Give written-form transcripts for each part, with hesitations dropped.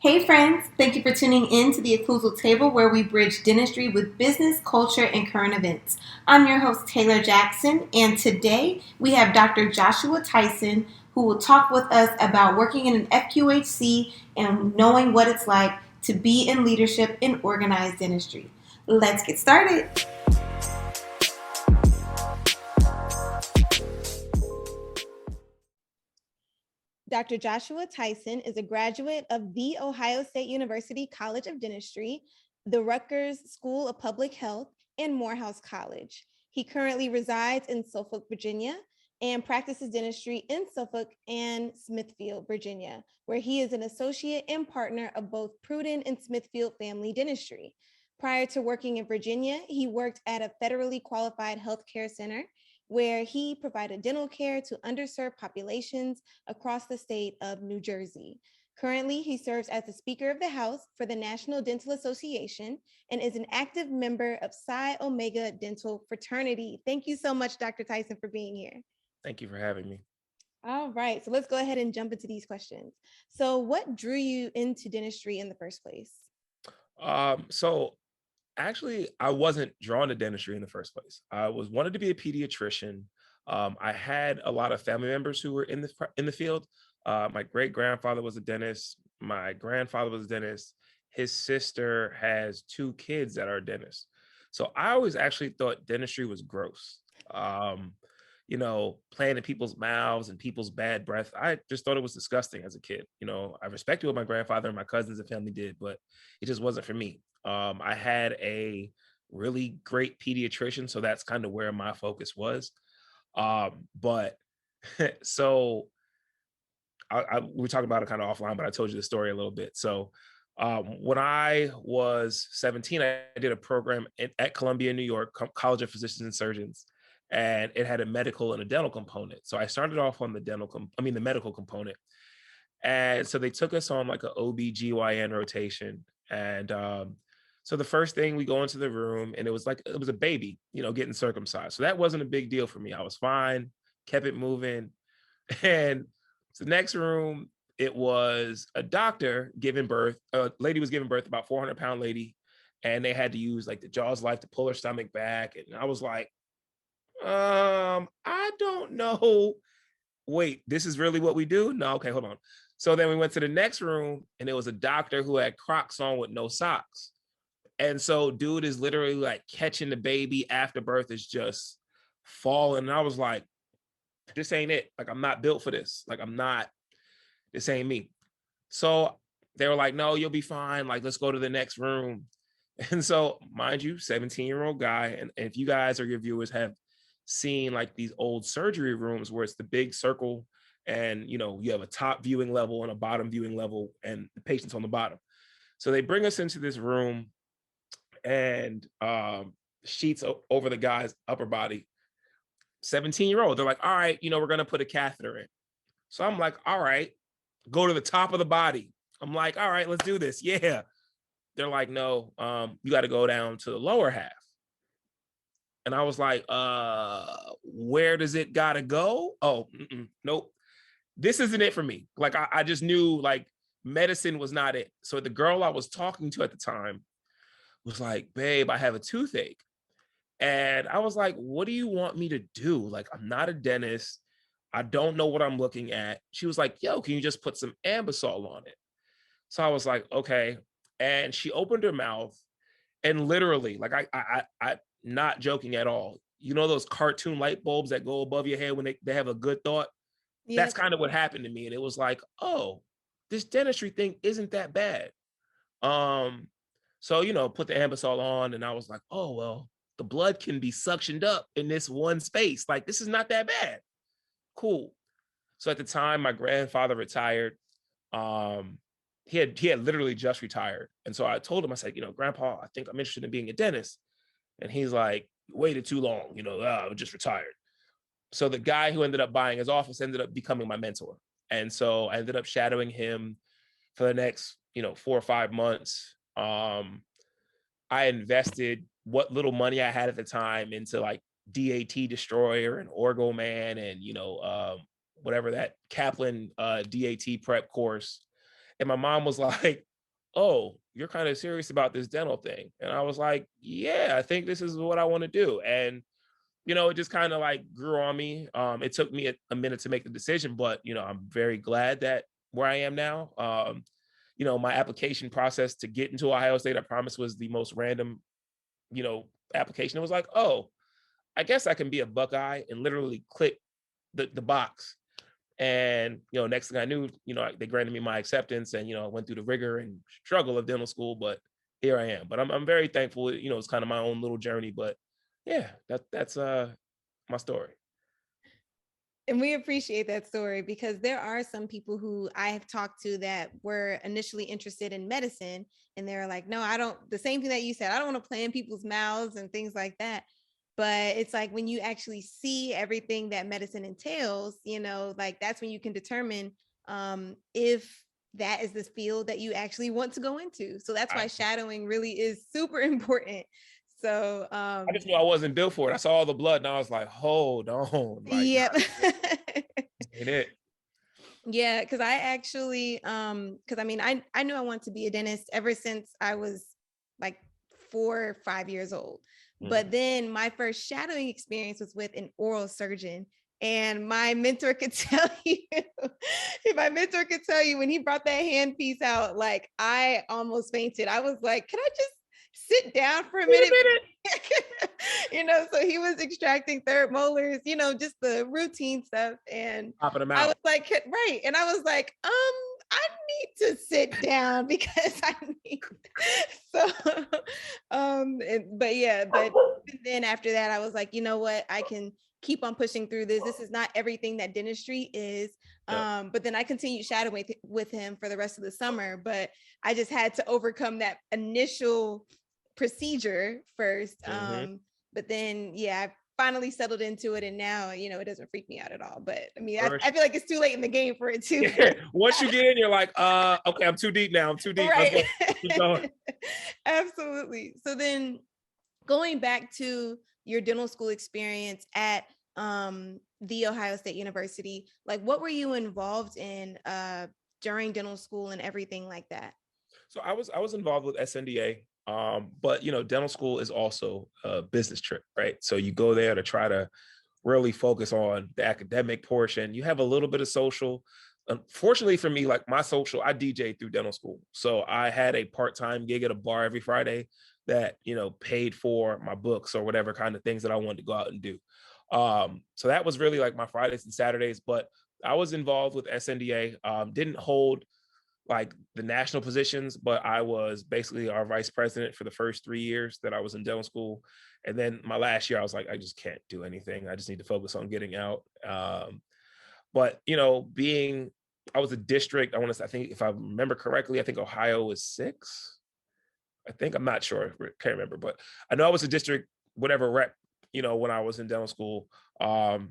Hey friends, thank you for tuning in to the Occlusal Table where we bridge dentistry with business, culture, and current events. I'm your host, Taylor Jackson, and today we have Dr. Joshua Tyson who will talk with us about working in an FQHC and knowing what it's like to be in leadership in organized dentistry. Let's get started. Dr. Joshua Tyson is a graduate of The Ohio State University College of Dentistry, the Rutgers School of Public Health, and Morehouse College. He currently resides in Suffolk, Virginia, and practices dentistry in Suffolk and Smithfield, Virginia, where he is an associate and partner of both Pruden and Smithfield Family Dentistry. Prior to working in Virginia, he worked at a federally qualified healthcare center where he provided dental care to underserved populations across the state of New Jersey. Currently, he serves as the Speaker of the House for the National Dental Association and is an active member of Psi Omega Dental Fraternity. Thank you so much, Dr. Tyson, for being here. Thank you for having me. All right, so let's go ahead and jump into these questions. So, what drew you into dentistry in the first place? So actually, I wasn't drawn to dentistry in the first place. I was wanted to be a pediatrician. I had a lot of family members who were in the field. My great grandfather was a dentist. My grandfather was a dentist. His sister has two kids that are dentists. So I always actually thought dentistry was gross. Um, playing in people's mouths and people's bad breath. I just thought it was disgusting as a kid. I respected what my grandfather and my cousins and family did, but it just wasn't for me. I had a really great pediatrician, so that's kind of where my focus was. But so we were talking about it kind of offline, but I told you the story a little bit. So when I was 17, I did a program at Columbia, New York, College of Physicians and Surgeons, and it had a medical and a dental component. So I started off on the medical component. And so they took us on like an OB/GYN rotation. And so the first thing we go into the room and it was a baby, getting circumcised. So that wasn't a big deal for me. I was fine, kept it moving. And the next room, it was a doctor giving birth. A lady was giving birth, about 400-pound lady. And they had to use like the Jaws life to pull her stomach back. And I was like, I don't know. Wait, this is really what we do? No, okay, hold on. So then we went to the next room and it was a doctor who had Crocs on with no socks. And so dude is literally like catching the baby after birth is just falling. And I was like, this ain't it. Like, I'm not built for this. This ain't me. So they were like, no, you'll be fine. Like, let's go to the next room. And so, mind you, 17-year-old guy. And if you guys or your viewers have seen like these old surgery rooms where it's the big circle and, you have a top viewing level and a bottom viewing level and the patient's on the bottom. So they bring us into this room and sheets over the guy's upper body. 17-year-old. They're like, all right, we're going to put a catheter in. So I'm like, all right, go to the top of the body. I'm like, all right, let's do this. Yeah. They're like, no, you got to go down to the lower half. And I was like, where does it got to go? Oh, nope. This isn't it for me. Like, I just knew like medicine was not it. So the girl I was talking to at the time was like, babe, I have a toothache. And I was like, what do you want me to do? Like, I'm not a dentist. I don't know what I'm looking at. She was like, yo, can you just put some Ambisol on it? So I was like, okay. And she opened her mouth and literally, like, I not joking at all. Those cartoon light bulbs that go above your head when they have a good thought? That's kind of what happened to me. And it was like, oh, this dentistry thing isn't that bad. So, put the Ambisol on and I was like, oh, well, the blood can be suctioned up in this one space. Like, this is not that bad. Cool. So at the time, my grandfather retired. He had literally just retired. And so I told him, I said, Grandpa, I think I'm interested in being a dentist. And he's like, you waited too long, I just retired. So the guy who ended up buying his office ended up becoming my mentor. And so I ended up shadowing him for the next, 4 or 5 months. I invested what little money I had at the time into like DAT Destroyer and Orgo Man and, whatever that Kaplan DAT prep course. And my mom was like, oh, you're kind of serious about this dental thing. And I was like, yeah, I think this is what I want to do. And, it just kind of like grew on me. It took me a minute to make the decision, but, I'm very glad that where I am now. My application process to get into Ohio State, I promise, was the most random, application. It was like, oh, I guess I can be a Buckeye, and literally click the box. And, next thing I knew, they granted me my acceptance, and, I went through the rigor and struggle of dental school, but here I am. But I'm very thankful. It's kind of my own little journey, but yeah, that's my story. And we appreciate that story, because there are some people who I have talked to that were initially interested in medicine, and they're like, no, I don't, the same thing that you said, I don't want to play in people's mouths and things like that. But it's like when you actually see everything that medicine entails, like that's when you can determine if that is the field that you actually want to go into. So that's why shadowing really is super important. So I just knew I wasn't built for it. I saw all the blood and I was like, hold on. Like, yep. ain't it? Yeah, because I actually because I mean I knew I wanted to be a dentist ever since I was like 4 or 5 years old. But then my first shadowing experience was with an oral surgeon. And my mentor could tell you, my mentor could tell you when he brought that handpiece out, like I almost fainted. I was like, can I just sit down for a minute? So he was extracting third molars, just the routine stuff. And Popping them I out. was like, right. And I was like, I need to sit down because I need so but then after that I was like, you know what, I can keep on pushing through this. This is not everything that dentistry is. But then I continued shadowing with him for the rest of the summer, but I just had to overcome that initial procedure first. But then I finally settled into it, and now it doesn't freak me out at all. But I mean, I feel like it's too late in the game for it too. Once you get in, you're like, okay, I'm too deep now. I'm too deep. Right. Keep going. Absolutely. So then going back to your dental school experience at the Ohio State University, like what were you involved in during dental school and everything like that? So I was involved with SNDA. But dental school is also a business trip, right? So you go there to try to really focus on the academic portion. You have a little bit of social. Unfortunately for me, like my social, I DJ through dental school. So I had a part-time gig at a bar every Friday that, paid for my books or whatever kind of things that I wanted to go out and do. So that was really like my Fridays and Saturdays, but I was involved with SNDA, didn't hold like the national positions, but I was basically our vice president for the first 3 years that I was in dental school. And then my last year, I was like, I just can't do anything. I just need to focus on getting out. But I was a district, I think if I remember correctly, I think Ohio was 6. I think, I'm not sure, can't remember, but I know I was a district, whatever rep, when I was in dental school. But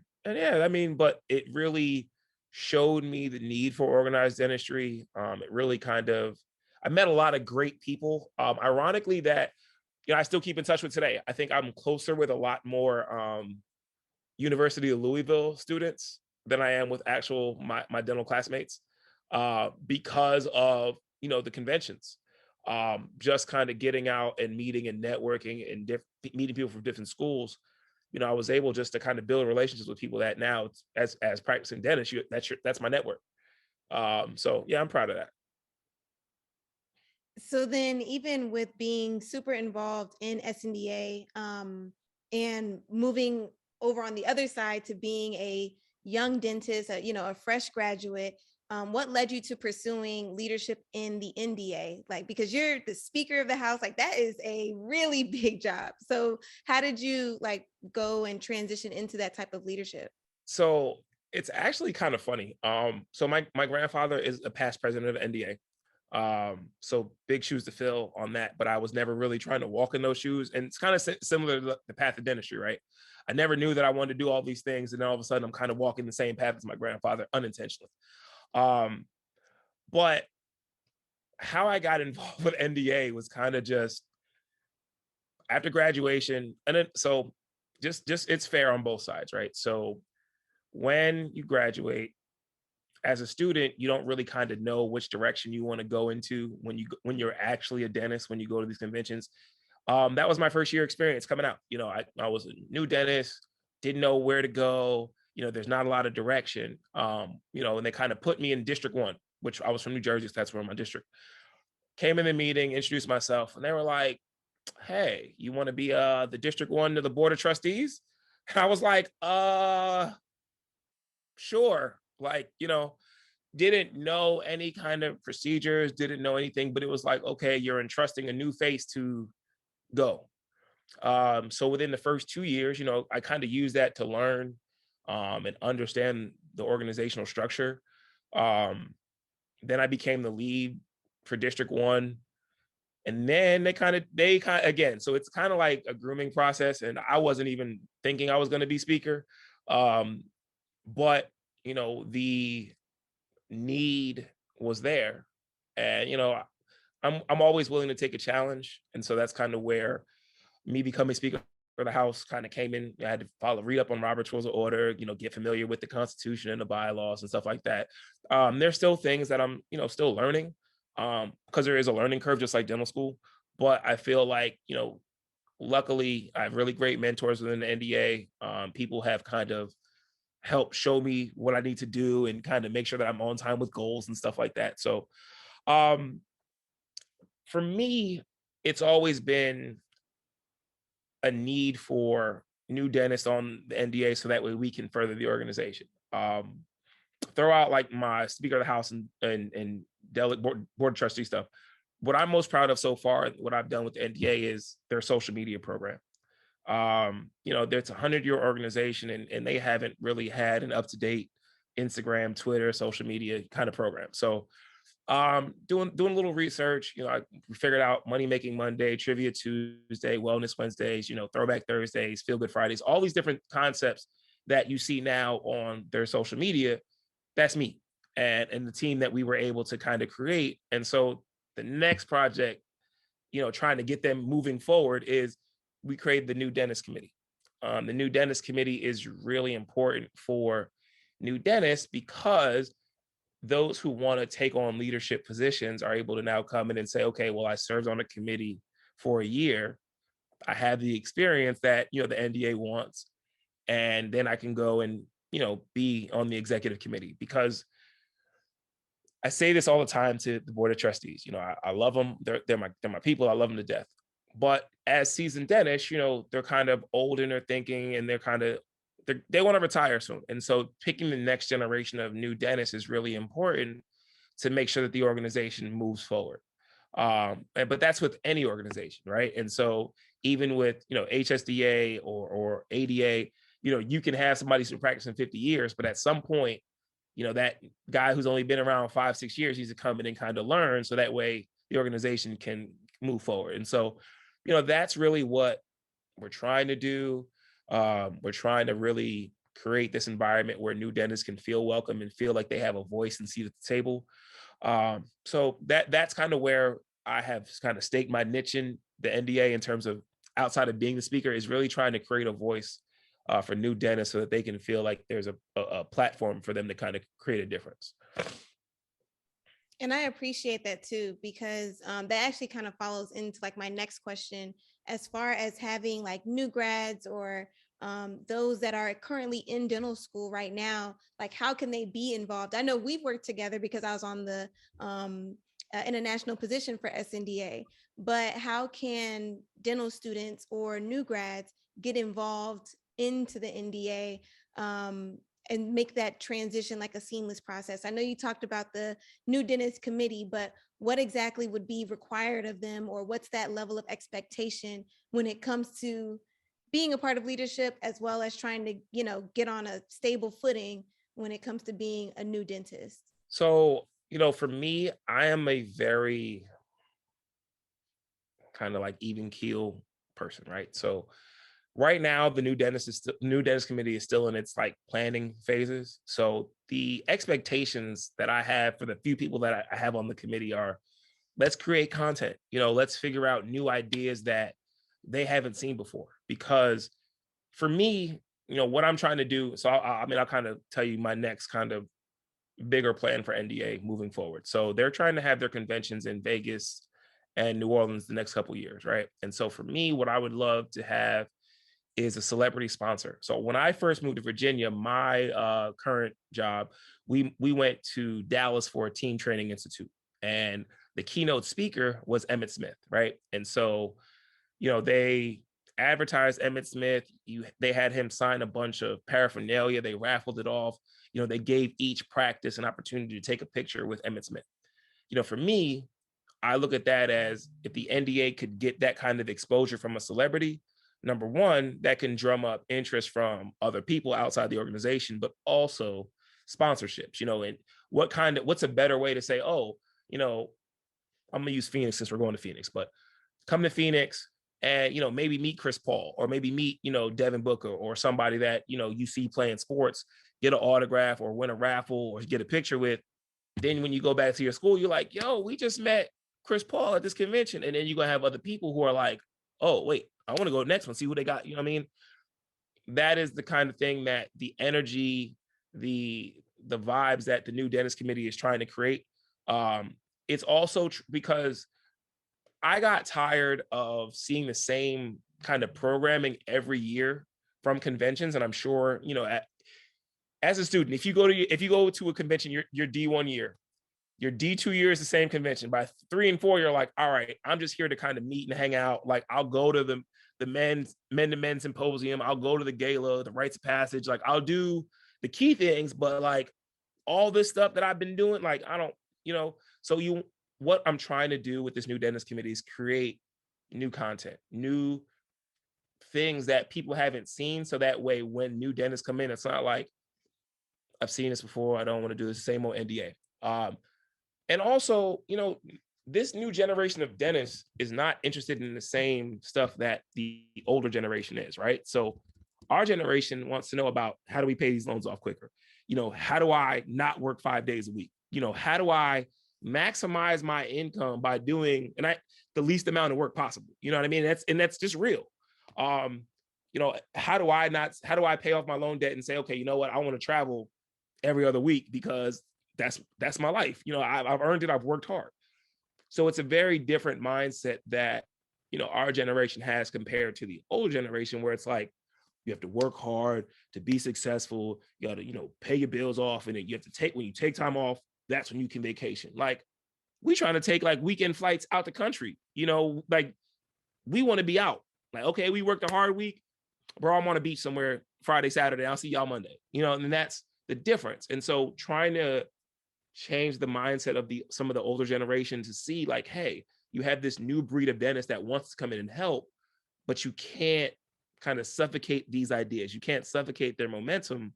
it really showed me the need for organized dentistry. It really I met a lot of great people. Ironically, that I still keep in touch with today. I think I'm closer with a lot more University of Louisville students than I am with actual my dental classmates, because of the conventions. Just kind of getting out and meeting and networking and meeting people from different schools. I was able just to kind of build relationships with people that now, as practicing dentist, that's my network. So yeah, I'm proud of that. So then, even with being super involved in SNDA, and moving over on the other side to being a young dentist, a fresh graduate, what led you to pursuing leadership in the NDA? Like, because you're the Speaker of the House, like that is a really big job. So how did you like go and transition into that type of leadership? So it's actually kind of funny. So my grandfather is a past president of NDA. So big shoes to fill on that, but I was never really trying to walk in those shoes. And it's kind of similar to the path of dentistry, right? I never knew that I wanted to do all these things. And then all of a sudden I'm kind of walking the same path as my grandfather unintentionally. But how I got involved with NDA was kind of just after graduation. And then, so just it's fair on both sides, right? So when you graduate, as a student, you don't really kind of know which direction you want to go into when you're actually a dentist, when you go to these conventions. That was my first year experience coming out. I was a new dentist, didn't know where to go. There's not a lot of direction. And they kind of put me in District 1, which I was from New Jersey, so that's where my district. Came in the meeting, introduced myself, and they were like, "Hey, you want to be the District 1 to the Board of Trustees?" And I was like, sure. Like, didn't know any kind of procedures, didn't know anything, but it was like, okay, you're entrusting a new face to go. So within the first 2 years, I kind of used that to learn and understand the organizational structure. Then I became the lead for District 1. And then they kind of again, so it's kind of like a grooming process. And I wasn't even thinking I was going to be speaker. Um, but the need was there. And I'm always willing to take a challenge. And so that's kind of where me becoming speaker for the house kind of came in. I had to read up on Robert's Rules of Order, get familiar with the Constitution and the bylaws and stuff like that. There's still things that I'm still learning, because there is a learning curve just like dental school. But I feel like luckily I have really great mentors within the NDA. People have kind of helped show me what I need to do and kind of make sure that I'm on time with goals and stuff like that. So um, for me, it's always been a need for new dentists on the NDA so that way we can further the organization. Throw out like my Speaker of the House and delegate board of trustee stuff. What I'm most proud of so far, what I've done with the NDA is their social media program. There's a 100-year organization and they haven't really had an up-to-date Instagram, Twitter, social media kind of program. So doing a little research, we figured out Money Making Monday, Trivia Tuesday, Wellness Wednesdays, Throwback Thursdays, Feel Good Fridays, all these different concepts that you see now on their social media. That's me and the team that we were able to kind of create. And so the next project, trying to get them moving forward is we created the new dentist committee. The new dentist committee is really important for new dentists because those who want to take on leadership positions are able to now come in and say, okay, well, I served on a committee for a year. I have the experience that, the NDA wants, and then I can go and, be on the executive committee. Because I say this all the time to the board of trustees, I love them. They're my people. I love them to death. But as seasoned dentists, they're kind of old in their thinking and they want to retire soon. And so picking the next generation of new dentists is really important to make sure that the organization moves forward. But that's with any organization, right? And so even with, HSDA or ADA, you can have somebody who's been practicing 50 years, but at some point, that guy who's only been around 5-6 years needs to come in and kind of learn so that way the organization can move forward. And so, that's really what we're trying to do. We're trying to really create this environment where new dentists can feel welcome and feel like they have a voice and seat at the table. So that's kind of where I have kind of staked my niche in the NDA in terms of outside of being the speaker is really trying to create a voice for new dentists so that they can feel like there's a platform for them to kind of create a difference. And I appreciate that too, because that actually kind of follows into like my next question, as far as having like new grads or those that are currently in dental school right now, like how can they be involved? I know we've worked together because I was on the international position for SNDA, but how can dental students or new grads get involved into the NDA? And make that transition like a seamless process. I know you talked about the new dentist committee, but what exactly would be required of them, or what's that level of expectation when it comes to being a part of leadership, as well as trying to, get on a stable footing when it comes to being a new dentist? So, for me, I am a very kind of like even keel person, right? So right now, the new dentist committee is still in its like planning phases. So the expectations that I have for the few people that I have on the committee are, let's create content. Let's figure out new ideas that they haven't seen before. Because for me, what I'm trying to do. So I'll kind of tell you my next kind of bigger plan for NDA moving forward. So they're trying to have their conventions in Vegas and New Orleans the next couple of years, right? And so for me, what I would love to have is a celebrity sponsor. So when I first moved to Virginia, my current job, we went to Dallas for a teen training institute, and the keynote speaker was Emmett Smith, right? And so, they advertised Emmett Smith. They had him sign a bunch of paraphernalia. They raffled it off. They gave each practice an opportunity to take a picture with Emmett Smith. For me, I look at that as if the NDA could get that kind of exposure from a celebrity, number one, that can drum up interest from other people outside the organization, but also sponsorships, and what's a better way to say, oh, I'm gonna use Phoenix since we're going to Phoenix, but come to Phoenix and, maybe meet Chris Paul, or maybe meet, Devin Booker, or somebody that, you see playing sports, get an autograph or win a raffle or get a picture with. Then when you go back to your school, you're like, yo, we just met Chris Paul at this convention. And then you're going to have other people who are like, oh, wait, I want to go next one, see what they got. You know what I mean? That is the kind of thing that the energy, the vibes that the new dentist committee is trying to create. It's also because I got tired of seeing the same kind of programming every year from conventions. And I'm sure, as a student, if you go to a convention, your D1 year, your D2 year is the same convention. By 3 and 4, you're like, all right, I'm just here to kind of meet and hang out. Like, I'll go to the men to men symposium. I'll go to the gala, the rites of passage. Like, I'll do the key things, but like all this stuff that I've been doing, like, I don't, so what I'm trying to do with this new dentist committee is create new content, new things that people haven't seen. So that way, when new dentists come in, it's not like, I've seen this before, I don't want to do the same old NDA. And also, this new generation of dentists is not interested in the same stuff that the older generation is, right? So our generation wants to know about, how do we pay these loans off quicker? How do I not work 5 days a week? How do I maximize my income by doing the least amount of work possible? You know what I mean? That's just real. How do I pay off my loan debt and say, okay, you know what? I want to travel every other week because that's my life. I've earned it. I've worked hard. So it's a very different mindset that, our generation has compared to the older generation, where it's like, you have to work hard to be successful. You got to, pay your bills off. And then you have to when you take time off, that's when you can vacation. Like, we trying to take like weekend flights out the country, like we want to be out. Like, okay, we worked a hard week, bro, I'm on a beach somewhere Friday, Saturday. I'll see y'all Monday, and that's the difference. And so trying to change the mindset of some of the older generation to see like, hey, you have this new breed of dentist that wants to come in and help, but you can't kind of suffocate these ideas. You can't suffocate their momentum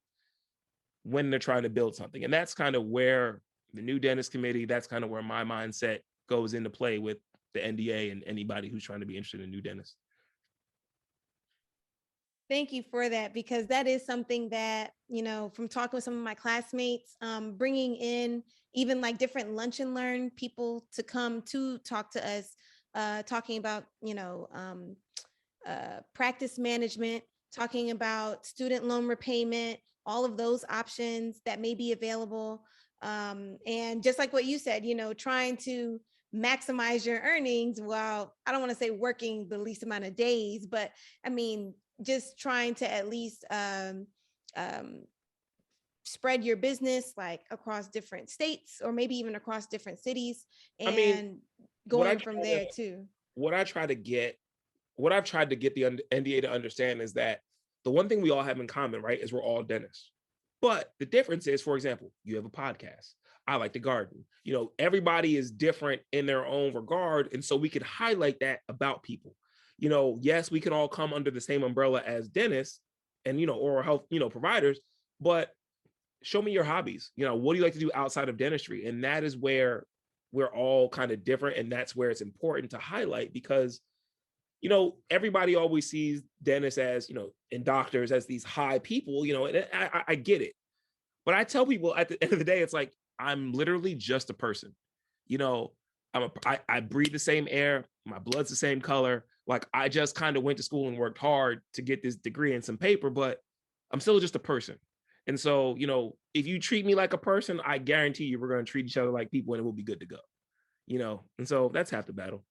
when they're trying to build something. And that's kind of where the new dentist committee, that's kind of where my mindset goes into play with the NDA and anybody who's trying to be interested in new dentists. Thank you for that, because that is something that, from talking with some of my classmates, bringing in even like different lunch and learn people to come to talk to us, talking about, practice management, talking about student loan repayment, all of those options that may be available. And just like what you said, trying to maximize your earnings while, I don't want to say working the least amount of days, but I mean, just trying to at least spread your business like across different states, or maybe even across different cities, and going from there too. What I've tried to get the NDA to understand is that the one thing we all have in common, right, is we're all dentists. But the difference is, for example, you have a podcast. I like to garden. Everybody is different in their own regard. And so we could highlight that about people. Yes, we can all come under the same umbrella as dentists and, oral health, providers, but show me your hobbies. What do you like to do outside of dentistry? And that is where we're all kind of different. And that's where it's important to highlight, because, everybody always sees dentists as, and doctors as these high people, and I get it. But I tell people at the end of the day, it's like, I'm literally just a person. I breathe the same air. My blood's the same color. Like, I just kind of went to school and worked hard to get this degree and some paper, but I'm still just a person. And so, if you treat me like a person, I guarantee you we're going to treat each other like people and it will be good to go. And so that's half the battle.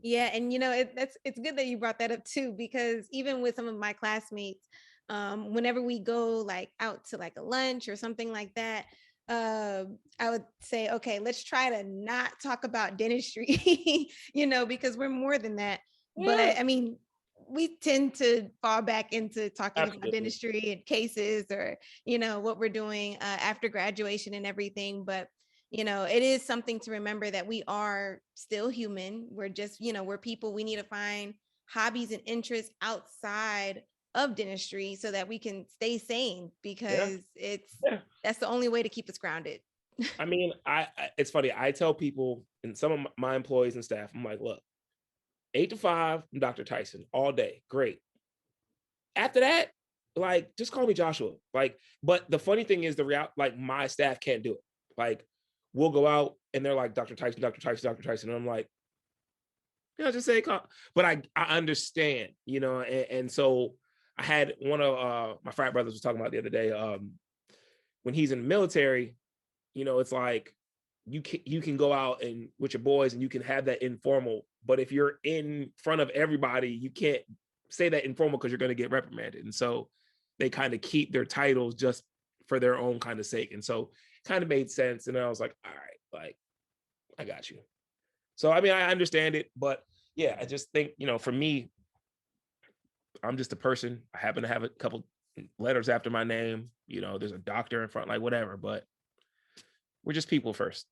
Yeah, and it's good that you brought that up too, because even with some of my classmates, whenever we go like out to like a lunch or something like that, I would say, okay, let's try to not talk about dentistry, because we're more than that. Yeah, But I mean, we tend to fall back into talking about absolutely. dentistry and cases, or what we're doing after graduation and everything. But it is something to remember that we are still human. We're just, we're people. We need to find hobbies and interests outside of dentistry so that we can stay sane, Yeah. because Yeah. that's the only way to keep us grounded. I mean, it's funny. I tell people and some of my employees and staff, I'm like, look, 8 to 5, I'm Dr. Tyson all day. Great. After that, like, just call me Joshua. Like, but the funny thing is like my staff can't do it. Like, we'll go out and they're like, Dr. Tyson, Dr. Tyson, Dr. Tyson. And I'm like, just say, but I understand, and so I had one of my frat brothers was talking about the other day, when he's in the military, it's like you can go out and with your boys and you can have that informal, but if you're in front of everybody, you can't say that informal because you're going to get reprimanded. And so they kind of keep their titles just for their own kind of sake. And so it kind of made sense. And I was like, all right, like, I got you. So, I mean, I understand it, but yeah, I just think, for me, I'm just a person. I happen to have a couple letters after my name. There's a doctor in front, like whatever, but we're just people first.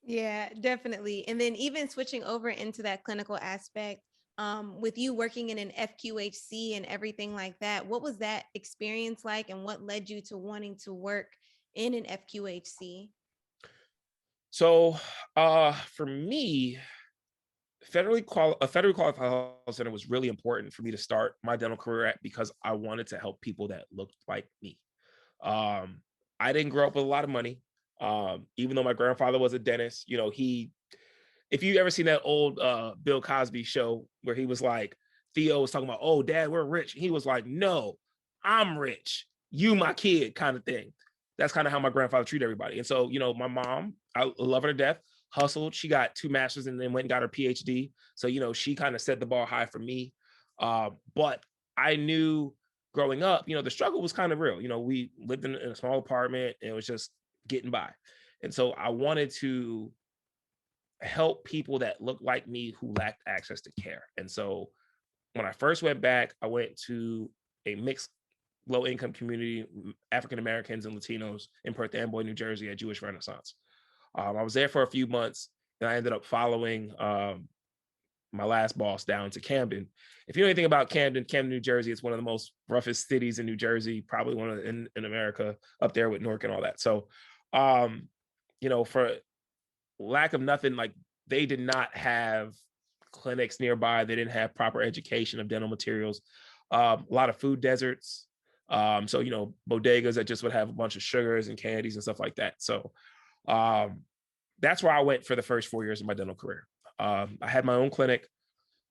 Yeah, definitely. And then even switching over into that clinical aspect, with you working in an FQHC and everything like that, what was that experience like, and what led you to wanting to work in an FQHC? So, for me, a federally qualified health center was really important for me to start my dental career at, because I wanted to help people that looked like me. Um, I didn't grow up with a lot of money. Even though my grandfather was a dentist, if you ever seen that old Bill Cosby show where he was like, Theo was talking about, oh, dad, we're rich. He was like, no, I'm rich. You, my kid, kind of thing. That's kind of how my grandfather treated everybody. And so, my mom, I love her to death, hustled. She got 2 masters and then went and got her PhD. So, she kind of set the bar high for me. But I knew growing up, the struggle was kind of real. We lived in a small apartment and it was just getting by. And so I wanted to help people that look like me who lacked access to care. And so when I first went back, I went to a mixed low income community, African Americans and Latinos in Perth Amboy, New Jersey at Jewish Renaissance. I was there for a few months and I ended up following my last boss down to Camden. If you know anything about Camden, New Jersey, it's one of the most roughest cities in New Jersey, probably one of in America, up there with Newark and all that. So, for lack of nothing, like, they did not have clinics nearby. They didn't have proper education of dental materials. A lot of food deserts. So, bodegas that just would have a bunch of sugars and candies and stuff like that. So that's where I went for the first 4 years of my dental career. I had my own clinic.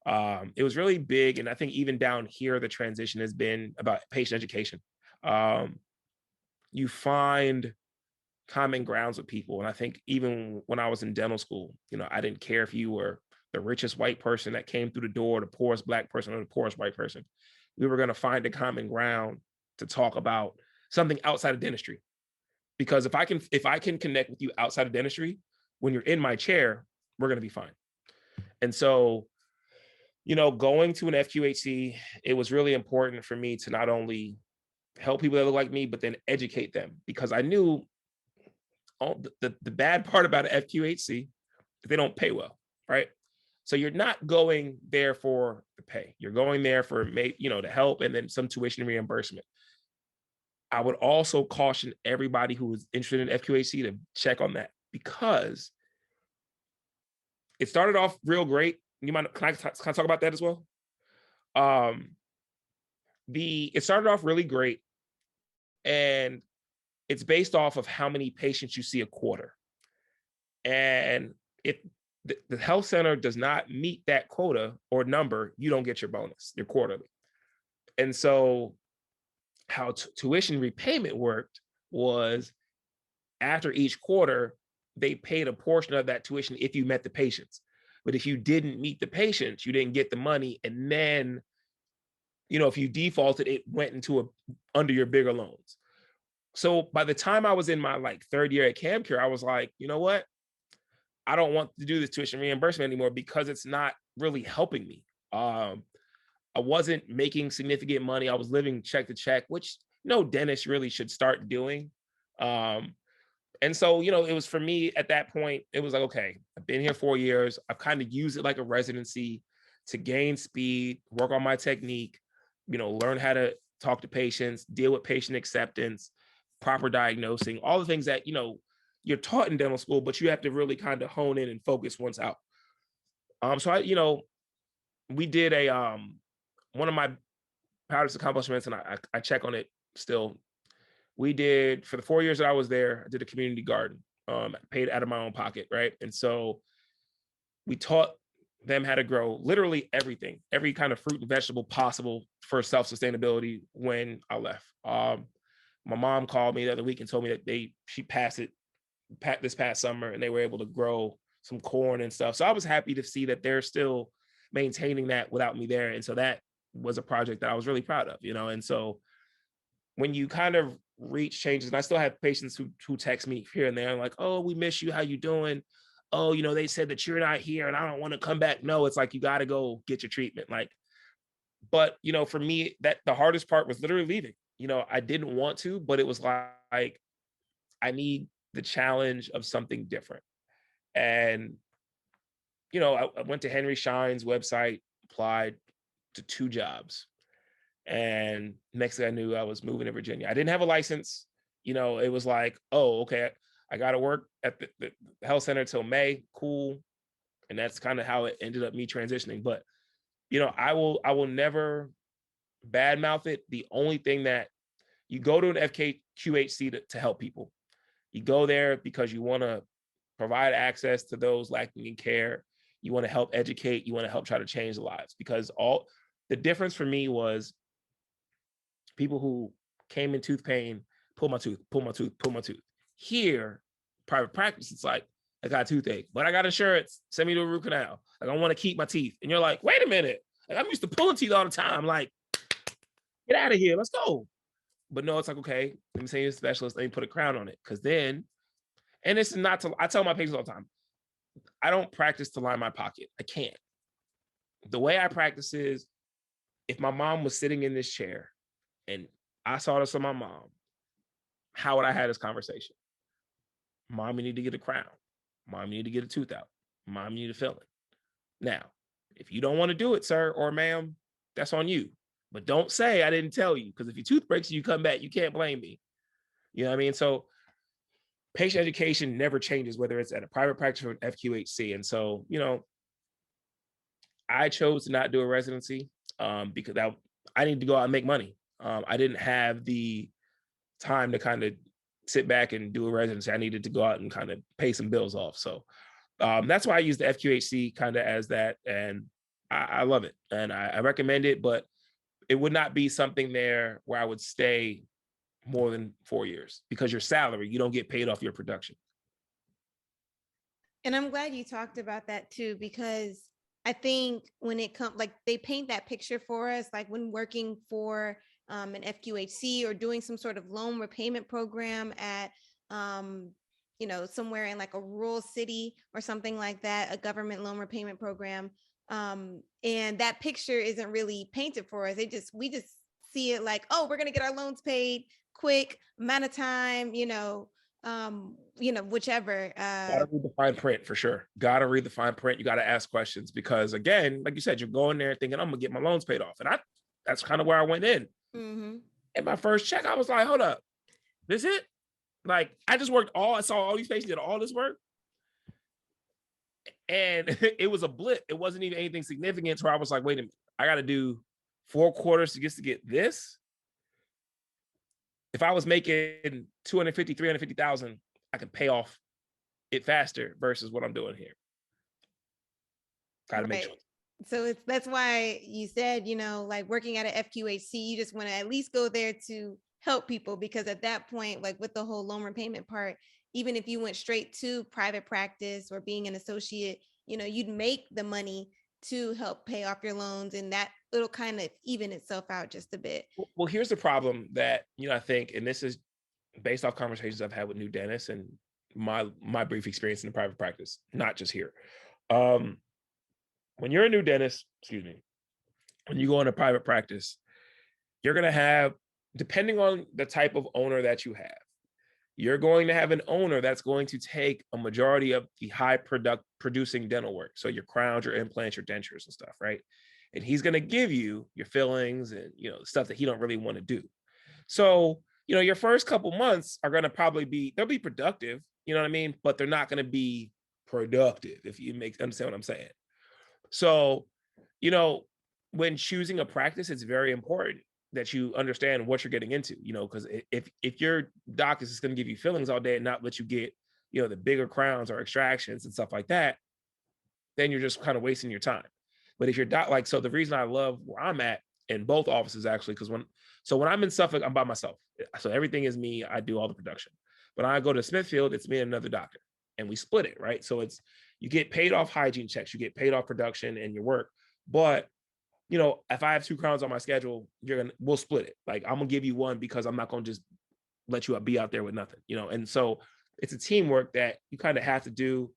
It was really big. And I think even down here, the transition has been about patient education. You find common grounds with people. And I think even when I was in dental school, I didn't care if you were the richest white person that came through the door, the poorest black person, or the poorest white person. We were going to find a common ground to talk about something outside of dentistry. Because if I can connect with you outside of dentistry, when you're in my chair, we're going to be fine. And so, going to an FQHC, it was really important for me to not only help people that look like me, but then educate them, because I knew the bad part about an FQHC, they don't pay well, right? So you're not going there for the pay. You're going there for to help and then some tuition reimbursement. I would also caution everybody who is interested in FQHC to check on that, because it started off real great. Can I talk about that as well? It started off really great, and it's based off of how many patients you see a quarter. And if the health center does not meet that quota or number, you don't get your bonus, your quarterly. And so how tuition repayment worked was after each quarter, they paid a portion of that tuition if you met the patients. But if you didn't meet the patients, you didn't get the money. And then, if you defaulted, it went into under your bigger loans. So by the time I was in my like third year at CamCare, I was like, you know what? I don't want to do this tuition reimbursement anymore because it's not really helping me. I wasn't making significant money. I was living check to check, which no dentist really should start doing. And so, it was for me at that point, it was like, okay, I've been here 4 years. I've kind of used it like a residency to gain speed, work on my technique, learn how to talk to patients, deal with patient acceptance, proper diagnosing, all the things that, you're taught in dental school, but you have to really kind of hone in and focus once out. So we did one of my proudest accomplishments, and I check on it still. We did, for the 4 years that I was there, I did a community garden, paid out of my own pocket, right? And so we taught them how to grow literally everything, every kind of fruit and vegetable possible for self-sustainability when I left. My mom called me the other week and told me that she passed it this past summer, and they were able to grow some corn and stuff. So I was happy to see that they're still maintaining that without me there. And so that was a project that I was really proud of, and so when you kind of reach changes, and I still have patients who text me here and there, like, oh, we miss you, how you doing? Oh, they said that you're not here and I don't want to come back. No, it's like, you got to go get your treatment. Like, but for me, that the hardest part was literally leaving. I didn't want to, but it was like I need the challenge of something different. And I went to Henry Schein's website, applied to 2 jobs. And next thing I knew, I was moving to Virginia. I didn't have a license. It was like, oh, okay, I got to work at the health center till May. Cool. And that's kind of how it ended up me transitioning. But, I will never badmouth it. The only thing that you go to an FQHC to help people. You go there because you want to provide access to those lacking in care. You want to help educate. You want to help try to change lives, because all the difference for me was people who came in tooth pain, pull my tooth, pull my tooth, pull my tooth. Here, private practice, it's like, I got a toothache, but I got insurance, send me to a root canal. Like, I want to keep my teeth. And you're like, wait a minute. Like, I'm used to pulling teeth all the time. Like, get out of here. Let's go. But no, it's like, okay, let me say you're a specialist. Let me put a crown on it. Because then, and this is not to, I tell my patients all the time, I don't practice to line my pocket. I can't. The way I practice is, if my mom was sitting in this chair and I saw this on my mom, how would I have this conversation? Mom, you need to get a crown. Mom, you need to get a tooth out. Mom, you need to fill it. Now, if you don't want to do it, sir or ma'am, that's on you. But don't say I didn't tell you, because if your tooth breaks and you come back, you can't blame me. You know what I mean? So patient education never changes, whether it's at a private practice or an FQHC. And so, I chose to not do a residency because I need to go out and make money. I didn't have the time to kind of sit back and do a residency. I needed to go out and kind of pay some bills off. So that's why I use the FQHC kind of as that. And I love it. And I recommend it, but it would not be something there where I would stay more than 4 years, because your salary, you don't get paid off your production. And I'm glad you talked about that too, because I think when it comes, like, they paint that picture for us, like when working for an FQHC or doing some sort of loan repayment program at, somewhere in like a rural city or something like that, a government loan repayment program. And that picture isn't really painted for us. We just see it like, oh, we're going to get our loans paid quick amount of time, whichever. Gotta read the fine print for sure. Gotta read the fine print. You gotta ask questions, because again, like you said, you're going there thinking, I'm gonna get my loans paid off. And that's kind of where I went in. Mm-hmm. And my first check, I was like, hold up, this it? Like, I saw all these patients did all this work. And it was a blip. It wasn't even anything significant. Where I was like, wait a minute, I gotta do 4 quarters to get this. If I was making 250, 350,000, I could pay off it faster versus what I'm doing here. Gotta make sure. So that's why you said, like working at an FQHC, you just want to at least go there to help people, because at that point, like with the whole loan repayment part, even if you went straight to private practice or being an associate, you'd make the money to help pay off your loans, and that it'll kind of even itself out just a bit. Well, here's the problem that, I think, and this is based off conversations I've had with new dentists and my brief experience in the private practice, not just here. When you're a new dentist, when you go into private practice, you're going to have, depending on the type of owner that you have, you're going to have an owner that's going to take a majority of the high producing dental work. So your crowns, your implants, your dentures and stuff, right? And he's going to give you your fillings and, stuff that he don't really want to do. So, your first couple months are going to probably they'll be productive, you know what I mean? But they're not going to be productive, if you understand what I'm saying. So, when choosing a practice, it's very important that you understand what you're getting into, because if your doc is just going to give you fillings all day and not let you get, the bigger crowns or extractions and stuff like that, then you're just kind of wasting your time. But if you're doc, so the reason I love where I'm at in both offices, actually, because when I'm in Suffolk, I'm by myself. So everything is me. I do all the production. But I go to Smithfield, it's me and another doctor, and we split it, right? So you get paid off hygiene checks, you get paid off production and your work. But if I have 2 crowns on my schedule, we'll split it. Like, I'm gonna give you one because I'm not gonna just let you be out there with nothing, And so it's a teamwork that you kind of have to do.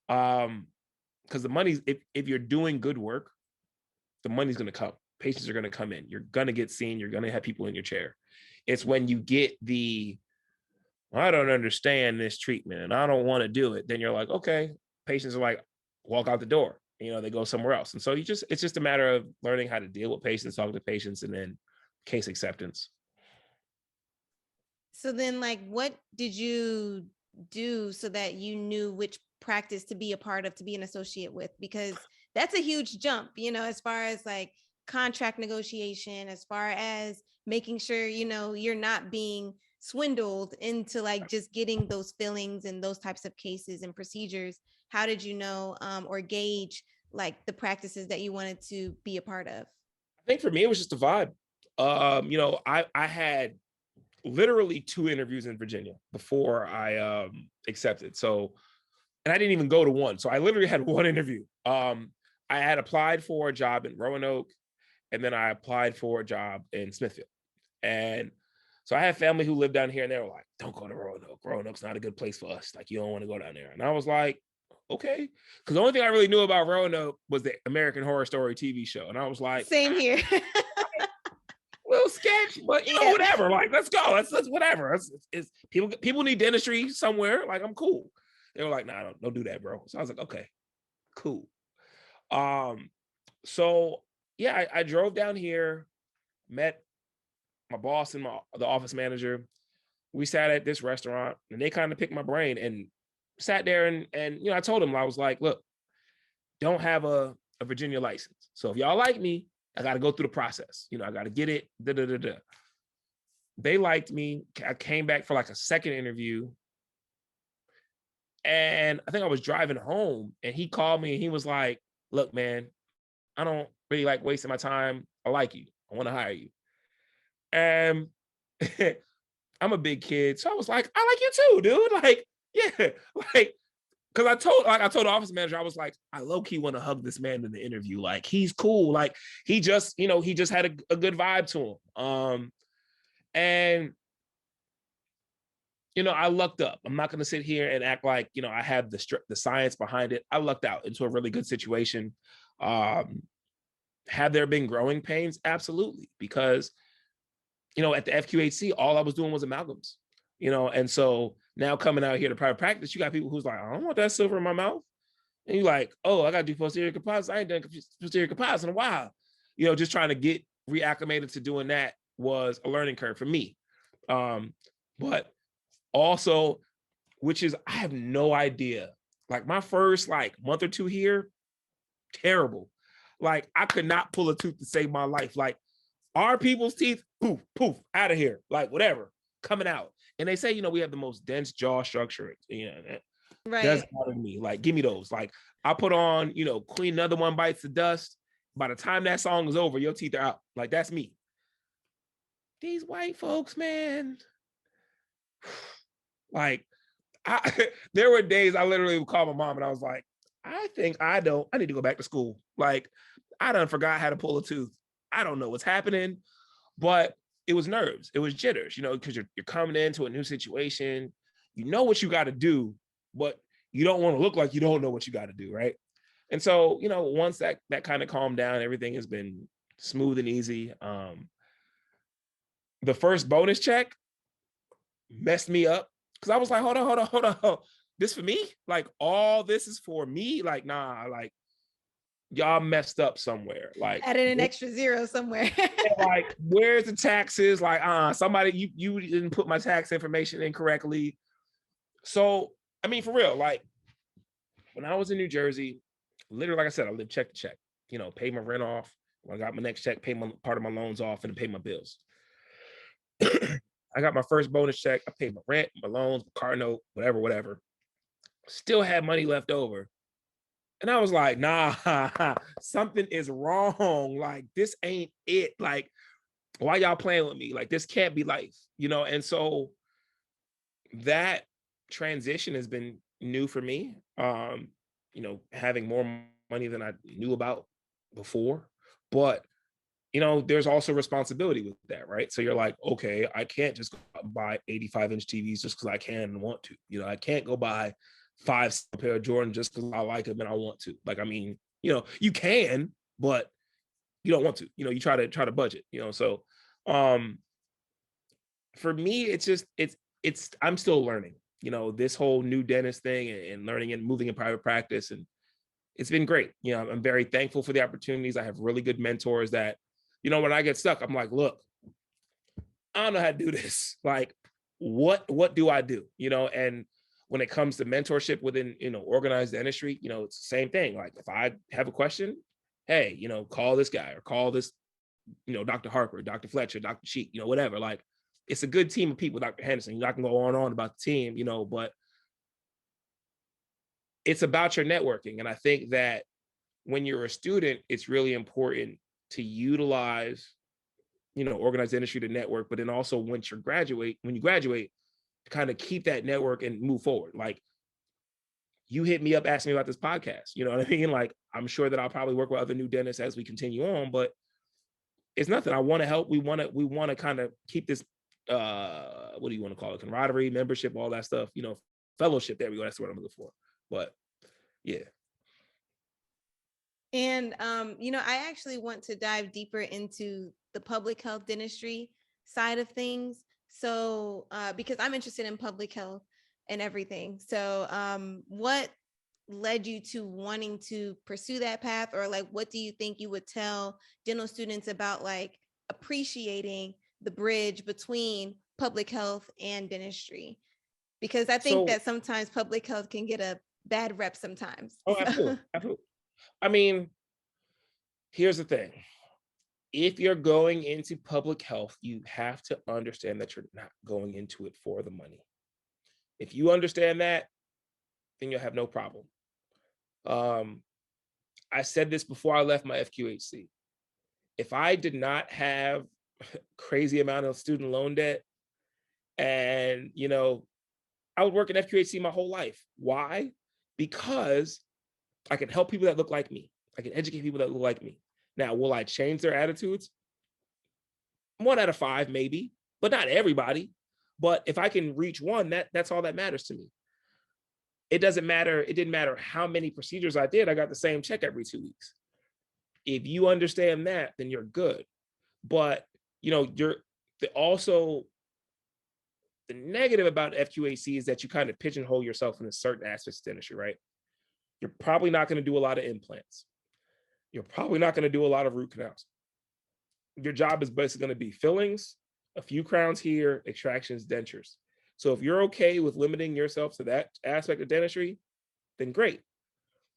Because the money's, if you're doing good work, the money's gonna come. Patients are gonna come in. You're gonna get seen. You're gonna have people in your chair. It's when you get I don't understand this treatment and I don't want to do it, then you're like, okay, patients are like, walk out the door. They go somewhere else. And so it's just a matter of learning how to deal with patients, talk to patients, and then case acceptance. So then, like, what did you do so that you knew which practice to be a part of, to be an associate with? Because that's a huge jump, as far as like contract negotiation, as far as making sure, you're not being swindled into like just getting those fillings and those types of cases and procedures. How did you know or gauge like the practices that you wanted to be a part of? I think for me, it was just a vibe. I had literally 2 interviews in Virginia before I accepted. So, and I didn't even go to one. So I literally had one interview. I had applied for a job in Roanoke, and then I applied for a job in Smithfield. And so I had family who lived down here, and they were like, don't go to Roanoke. Roanoke's not a good place for us. Like, you don't want to go down there. And I was like, okay. Because the only thing I really knew about Roanoke was the American Horror Story TV show. And I was like, same here. little sketch, but whatever. Like, let's go. Let's whatever. It's people need dentistry somewhere. Like, I'm cool. They were like, nah, don't do that, bro. So I was like, okay, cool. So yeah, I drove down here, met my boss and the office manager. We sat at this restaurant, and they kind of picked my brain and sat there and I told them, I was like, look, don't have a Virginia license. So if y'all like me, I got to go through the process. I got to get it. They liked me. I came back for like a second interview. And I think I was driving home, and he called me and he was like, look, man, I don't really like wasting my time. I like you. I want to hire you. And I'm a big kid. So I was like, I like you too, dude. Like, yeah. Like, because I told the office manager, I was like, I low-key want to hug this man in the interview. Like, he's cool. Like, he just had a good vibe to him. And I lucked up. I'm not going to sit here and act like, I have the science behind it. I lucked out into a really good situation. Have there been growing pains? Absolutely. Because, at the FQHC, all I was doing was amalgams, and so now coming out here to private practice, you got people who's like, I don't want that silver in my mouth. And you're like, oh, I got to do posterior composites. I ain't done posterior composites in a while. Just trying to get reacclimated to doing that was a learning curve for me. But also, which is, I have no idea. Like, my first month or 2 here, terrible. Like, I could not pull a tooth to save my life. Like, our people's teeth, poof, poof, out of here. Like, whatever, coming out. And they say, we have the most dense jaw structure. Right. Doesn't matter to me. Like, give me those. Like, I put on, clean, another one bites the dust. By the time that song is over, your teeth are out. Like, that's me. These white folks, man. Like, there were days I literally would call my mom and I was like, I need to go back to school. Like, I done forgot how to pull a tooth. I don't know what's happening, but it was nerves. It was jitters, because you're coming into a new situation. You know what you got to do, but you don't want to look like you don't know what you got to do, right? And so, once that kind of calmed down, everything has been smooth and easy. The first bonus check messed me up because I was like, hold on. This for me? Like, all this is for me? Like, nah, like, y'all messed up somewhere. Like, added an extra zero somewhere. like, where's the taxes? Like, somebody, you didn't put my tax information in correctly. So, I mean, for real, like, when I was in New Jersey, literally, like I said, I lived check to check, paid my rent off. When I got my next check, paid part of my loans off and paid my bills. I got my first bonus check. I paid my rent, my loans, my car note, whatever. Still had money left over. And I was like, nah, something is wrong. Like, this ain't it. Like, why y'all playing with me? Like, this can't be life, And so that transition has been new for me. Having more money than I knew about before. But there's also responsibility with that, right? So you're like, okay, I can't just go out and buy 85-inch TVs just because I can and want to. I can't go buy 5 pair of Jordan just because I like them and I want to. Like, I mean, you can, but you don't want to. You try to budget. So for me, it's I'm still learning. This whole new dentist thing and learning and moving in private practice, and it's been great. I'm very thankful for the opportunities. I have really good mentors that, when I get stuck, I'm like, look, I don't know how to do this. Like, what do I do? And when it comes to mentorship within, organized dentistry, it's the same thing. Like, if I have a question, hey, call this guy or call this, Dr. Harper, Dr. Fletcher, Dr. Sheik, whatever. Like, it's a good team of people, Dr. Henderson. I can go on and on about the team, but it's about your networking. And I think that when you're a student, it's really important to utilize, organized industry to network, but then also when you graduate, to kind of keep that network and move forward. Like, you hit me up, ask me about this podcast. You know what I mean? Like, I'm sure that I'll probably work with other new dentists as we continue on, but it's nothing. I want to help. We want to kind of keep this, what do you want to call it? Camaraderie, membership, all that stuff, fellowship. There we go. That's what I'm looking for. But yeah. And, I actually want to dive deeper into the public health dentistry side of things. So, because I'm interested in public health and everything. So, what led you to wanting to pursue that path? Or like, what do you think you would tell dental students about like appreciating the bridge between public health and dentistry? Because I think that sometimes public health can get a bad rep sometimes. Oh, absolutely. Absolutely. I mean, here's the thing. If you're going into public health, you have to understand that you're not going into it for the money. If you understand that, then you'll have no problem. I said this before I left my FQHC. If I did not have crazy amount of student loan debt and, I would work in FQHC my whole life. Why? Because I can help people that look like me. I can educate people that look like me. Now, will I change their attitudes? 1 out of 5, maybe, but not everybody. But if I can reach one, that's all that matters to me. It doesn't matter. It didn't matter how many procedures I did. I got the same check every 2 weeks. If you understand that, then you're good. But, also the negative about FQHC is that you kind of pigeonhole yourself in a certain aspects of dentistry, right? You're probably not going to do a lot of implants. You're probably not going to do a lot of root canals. Your job is basically going to be fillings, a few crowns here, extractions, dentures. So if you're okay with limiting yourself to that aspect of dentistry, then great.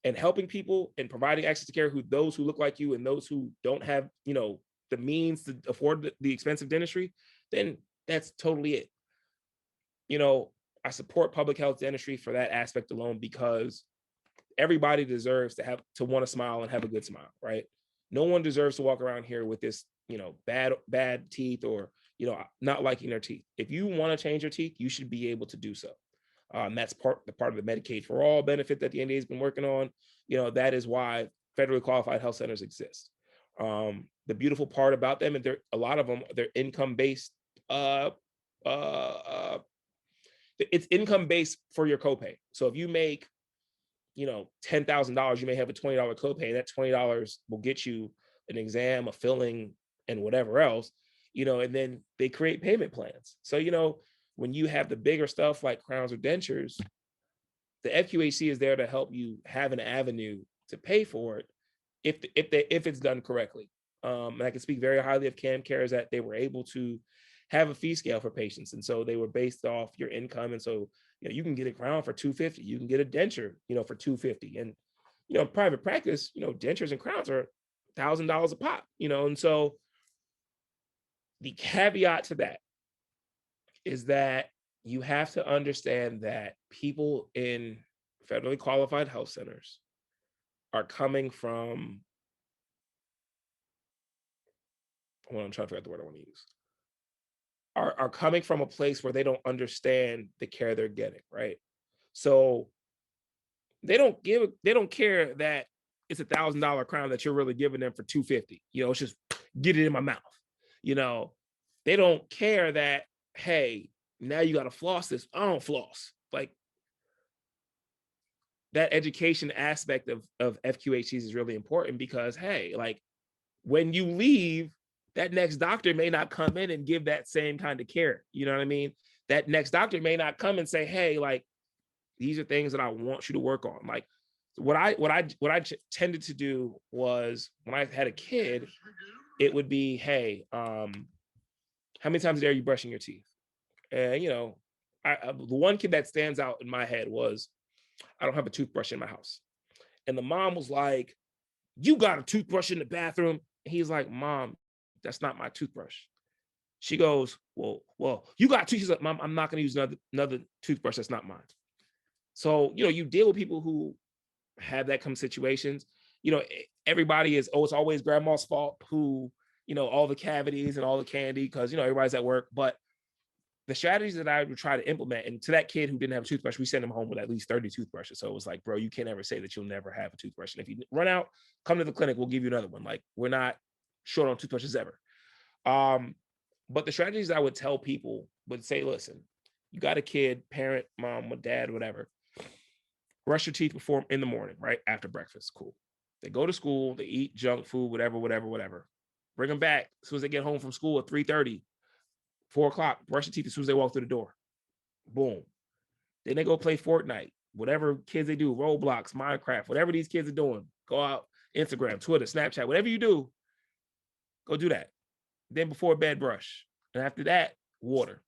And helping people and providing access to care those who look like you and those who don't have, the means to afford the expensive dentistry, then that's totally it. I support public health dentistry for that aspect alone because everybody deserves to want to smile and have a good smile, right? No one deserves to walk around here with this, bad teeth or, not liking their teeth. If you want to change your teeth, you should be able to do so. That's part of the Medicaid for All benefit that the NDA has been working on. That is why federally qualified health centers exist. The beautiful part about them, and a lot of them, they're income based. It's income based for your copay. So if you make, $10,000, you may have a $20 copay. That $20 will get you an exam, a filling, and whatever else, and then they create payment plans. So, when you have the bigger stuff like crowns or dentures, the FQHC is there to help you have an avenue to pay for it if it's done correctly. And I can speak very highly of CamCare, is that they were able to have a fee scale for patients, and so they were based off your income. And so you can get a crown for $250, you can get a denture for $250, and in private practice, dentures and crowns are $1,000 a pop. And so the caveat to that is that you have to understand that people in federally qualified health centers are coming from, I'm trying to figure out the word I want to use, are coming from a place where they don't understand the care they're getting, right? So they don't care that it's $1,000 crown that you're really giving them for $250. It's just get it in my mouth. They don't care that, hey, now you got to floss this. I don't floss. Like, that education aspect of FQHCs is really important, because, hey, like, when you leave, that next doctor may not come in and give that same kind of care. You know what I mean? That next doctor may not come and say, hey, like, these are things that I want you to work on. Like, what I tended to do was, when I had a kid, it would be, hey, how many times a day are you brushing your teeth? And, the one kid that stands out in my head was, I don't have a toothbrush in my house. And the mom was like, you got a toothbrush in the bathroom? And he's like, Mom, that's not my toothbrush. She goes, well, you got two. She's like, Mom, I'm not going to use another toothbrush. That's not mine. So, you deal with people who have that come situations. Everybody is, it's always grandma's fault who, all the cavities and all the candy, because, everybody's at work. But the strategies that I would try to implement, and to that kid who didn't have a toothbrush, we sent him home with at least 30 toothbrushes. So it was like, bro, you can't ever say that you'll never have a toothbrush. And if you run out, come to the clinic, we'll give you another one. Like, we're not short on toothbrushes ever. But the strategies I would tell people would say, listen, you got a kid, parent, mom, or dad, whatever, brush your teeth before in the morning, right? After breakfast. Cool. They go to school, they eat junk food, whatever. Bring them back as soon as they get home from school at 3:30. 4 o'clock, brush your teeth as soon as they walk through the door. Boom. Then they go play Fortnite, whatever kids they do, Roblox, Minecraft, whatever these kids are doing. Go out, Instagram, Twitter, Snapchat, whatever you do, go do that. Then before bed, brush. And after that, water.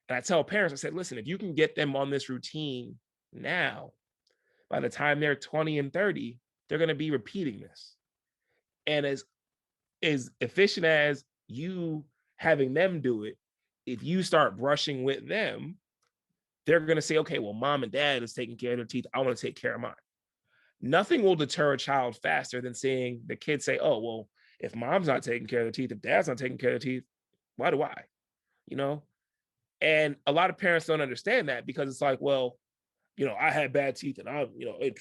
And I tell parents, I said, listen, if you can get them on this routine now, by the time they're 20 and 30, they're going to be repeating this. And as efficient as you having them do it, if you start brushing with them, they're going to say, okay, well, mom and dad is taking care of their teeth. I want to take care of mine. Nothing will deter a child faster than seeing the kid say, oh, well, if mom's not taking care of their teeth, if dad's not taking care of their teeth, why do I? And a lot of parents don't understand that, because it's like, well, I had bad teeth and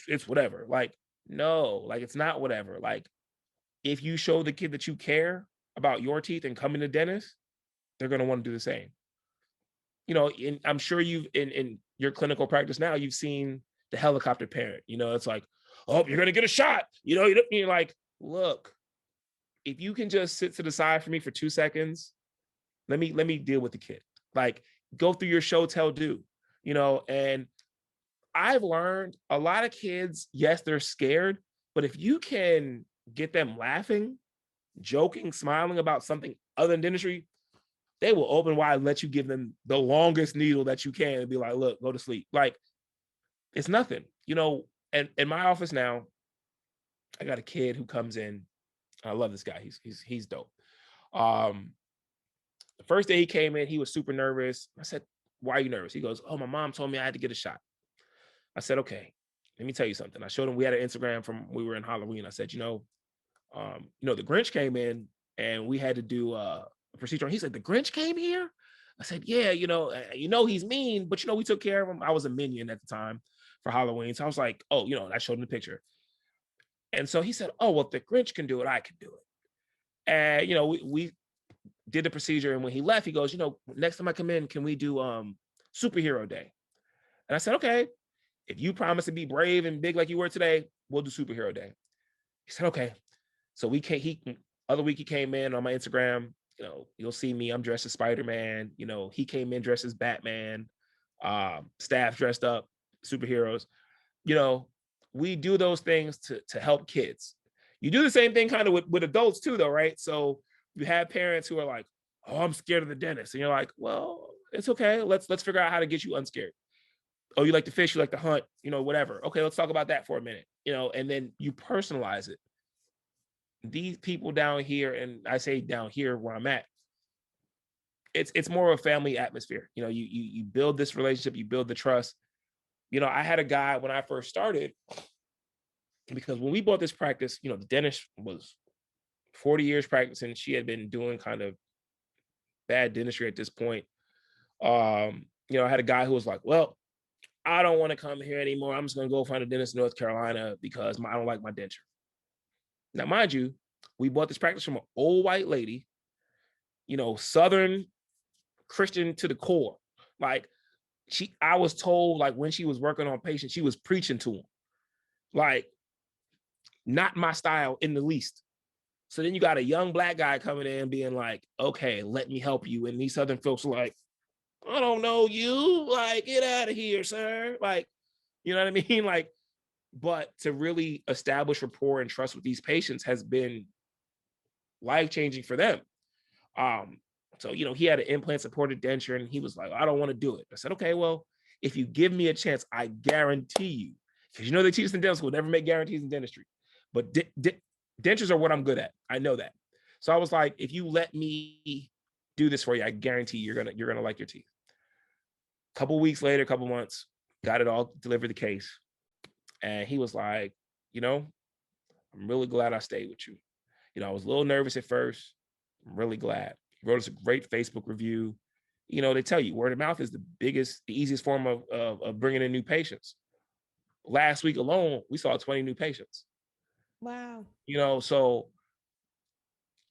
it's whatever. Like, no, like, it's not whatever. Like, if you show the kid that you care about your teeth and come in the dentist, they're going to want to do the same. I'm sure you've in your clinical practice now, you've seen the helicopter parent. It's like, oh, you're going to get a shot. You're like, look, if you can just sit to the side for me for 2 seconds, let me deal with the kid. Like, go through your show, tell, do. And I've learned a lot of kids, yes, they're scared, but if you can get them laughing, joking, smiling about something other than dentistry, they will open wide and let you give them the longest needle that you can and be like, look, go to sleep. Like, it's nothing, and in my office now, I got a kid who comes in. I love this guy. He's dope. The first day he came in, he was super nervous. I said, why are you nervous? He goes, oh, my mom told me I had to get a shot. I said, okay, let me tell you something. I showed him, we had an Instagram from, we were in Halloween. I said, The Grinch came in and we had to do a procedure. And he said, the Grinch came here? I said, yeah, he's mean, but we took care of him. I was a minion at the time for Halloween. So I was like, oh, I showed him the picture. And so he said, oh, well, if the Grinch can do it, I can do it. And, we did the procedure. And when he left, he goes, next time I come in, can we do superhero day? And I said, okay, if you promise to be brave and big like you were today, we'll do superhero day. He said, okay. So other week he came in on my Instagram, you'll see me, I'm dressed as Spider-Man, he came in dressed as Batman, staff dressed up, superheroes, we do those things to help kids. You do the same thing kind of with adults too, though, right? So you have parents who are like, oh, I'm scared of the dentist. And you're like, well, it's okay. Let's figure out how to get you unscared. Oh, you like to fish, you like to hunt, whatever. Okay, let's talk about that for a minute, and then you personalize it. These people down here, and I say down here where I'm at, it's more of a family atmosphere. You build this relationship, you build the trust. I had a guy when I first started, because when we bought this practice, the dentist was 40 years practicing. She had been doing kind of bad dentistry at this point. I had a guy who was like, well, I don't want to come here anymore. I'm just going to go find a dentist in North Carolina because I don't like my denture. Now, mind you, we bought this practice from an old white lady, Southern Christian to the core. Like I was told, like when she was working on patients, she was preaching to them. Like, not my style in the least. So then you got a young Black guy coming in being like, okay, let me help you. And these Southern folks are like, I don't know you. Like, get out of here, sir. Like, you know what I mean? Like, but to really establish rapport and trust with these patients has been life-changing for them. So, he had an implant-supported denture and he was like, I don't want to do it. I said, okay, well, if you give me a chance, I guarantee you, because they teach us in dental school, never make guarantees in dentistry, but dentures are what I'm good at. I know that. So I was like, if you let me do this for you, I guarantee you're gonna like your teeth. Couple weeks later, couple months, got it all, delivered the case. And he was like, I'm really glad I stayed with you. I was a little nervous at first. I'm really glad. He wrote us a great Facebook review. They tell you word of mouth is the easiest form of bringing in new patients. Last week alone, we saw 20 new patients. Wow. So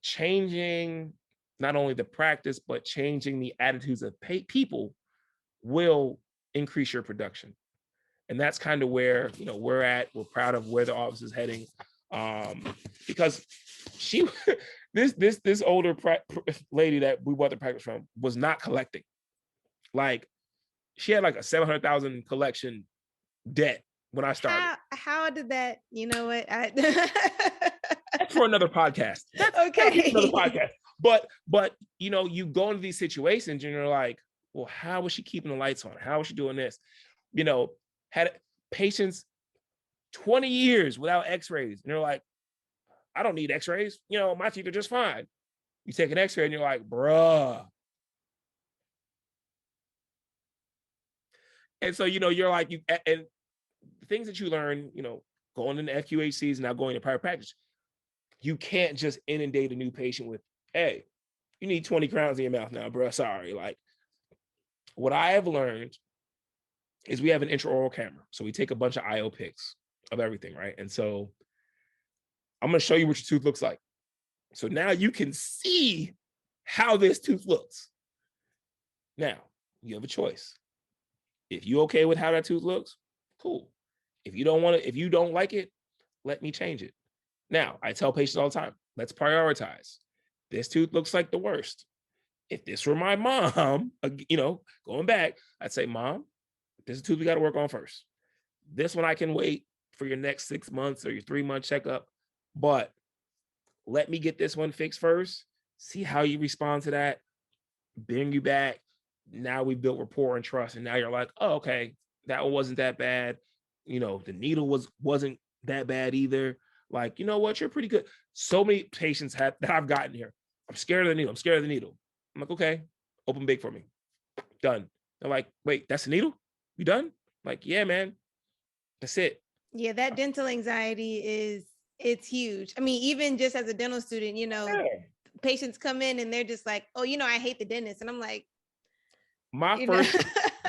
changing not only the practice, but changing the attitudes of people will increase your production. And that's kind of where, we're at. We're proud of where the office is heading. Because this older lady that we bought the practice from was not collecting. Like, she had like a 700,000 collection debt when I started. How did that, what? That's for another podcast. Okay. Another podcast. But you go into these situations and you're like, well, how was she keeping the lights on? How was she doing this? Had patients 20 years without x-rays. And they're like, I don't need x-rays. My teeth are just fine. You take an x-ray and you're like, bruh. And so, you're like, and the things that you learn, going into FQHCs and now going to private practice, you can't just inundate a new patient with, hey, you need 20 crowns in your mouth now, bruh. Sorry. Like, what I have learned is we have an intraoral camera. So we take a bunch of IO pics of everything, right? And so I'm going to show you what your tooth looks like. So now you can see how this tooth looks. Now, you have a choice. If you're okay with how that tooth looks, cool. If you don't like it, let me change it. Now, I tell patients all the time, let's prioritize. This tooth looks like the worst. If this were my mom, going back, I'd say, Mom, this is a tooth we got to work on first. This one I can wait for your next 6 months or your 3-month checkup, but let me get this one fixed first, see how you respond to that, bring you back. Now we built rapport and trust, and now you're like, oh, okay, that one wasn't that bad. The needle wasn't that bad either. Like, you know what, you're pretty good. So many patients that I've gotten here, I'm scared of the needle. I'm scared of the needle. I'm like, okay, open big for me. Done. They're like, wait, that's the needle? You done? I'm like, yeah, man. That's it. Yeah, that dental anxiety is It's huge. I mean, even just as a dental student, Yeah. patients come in and they're just like, oh, I hate the dentist. And I'm like, My you know. first,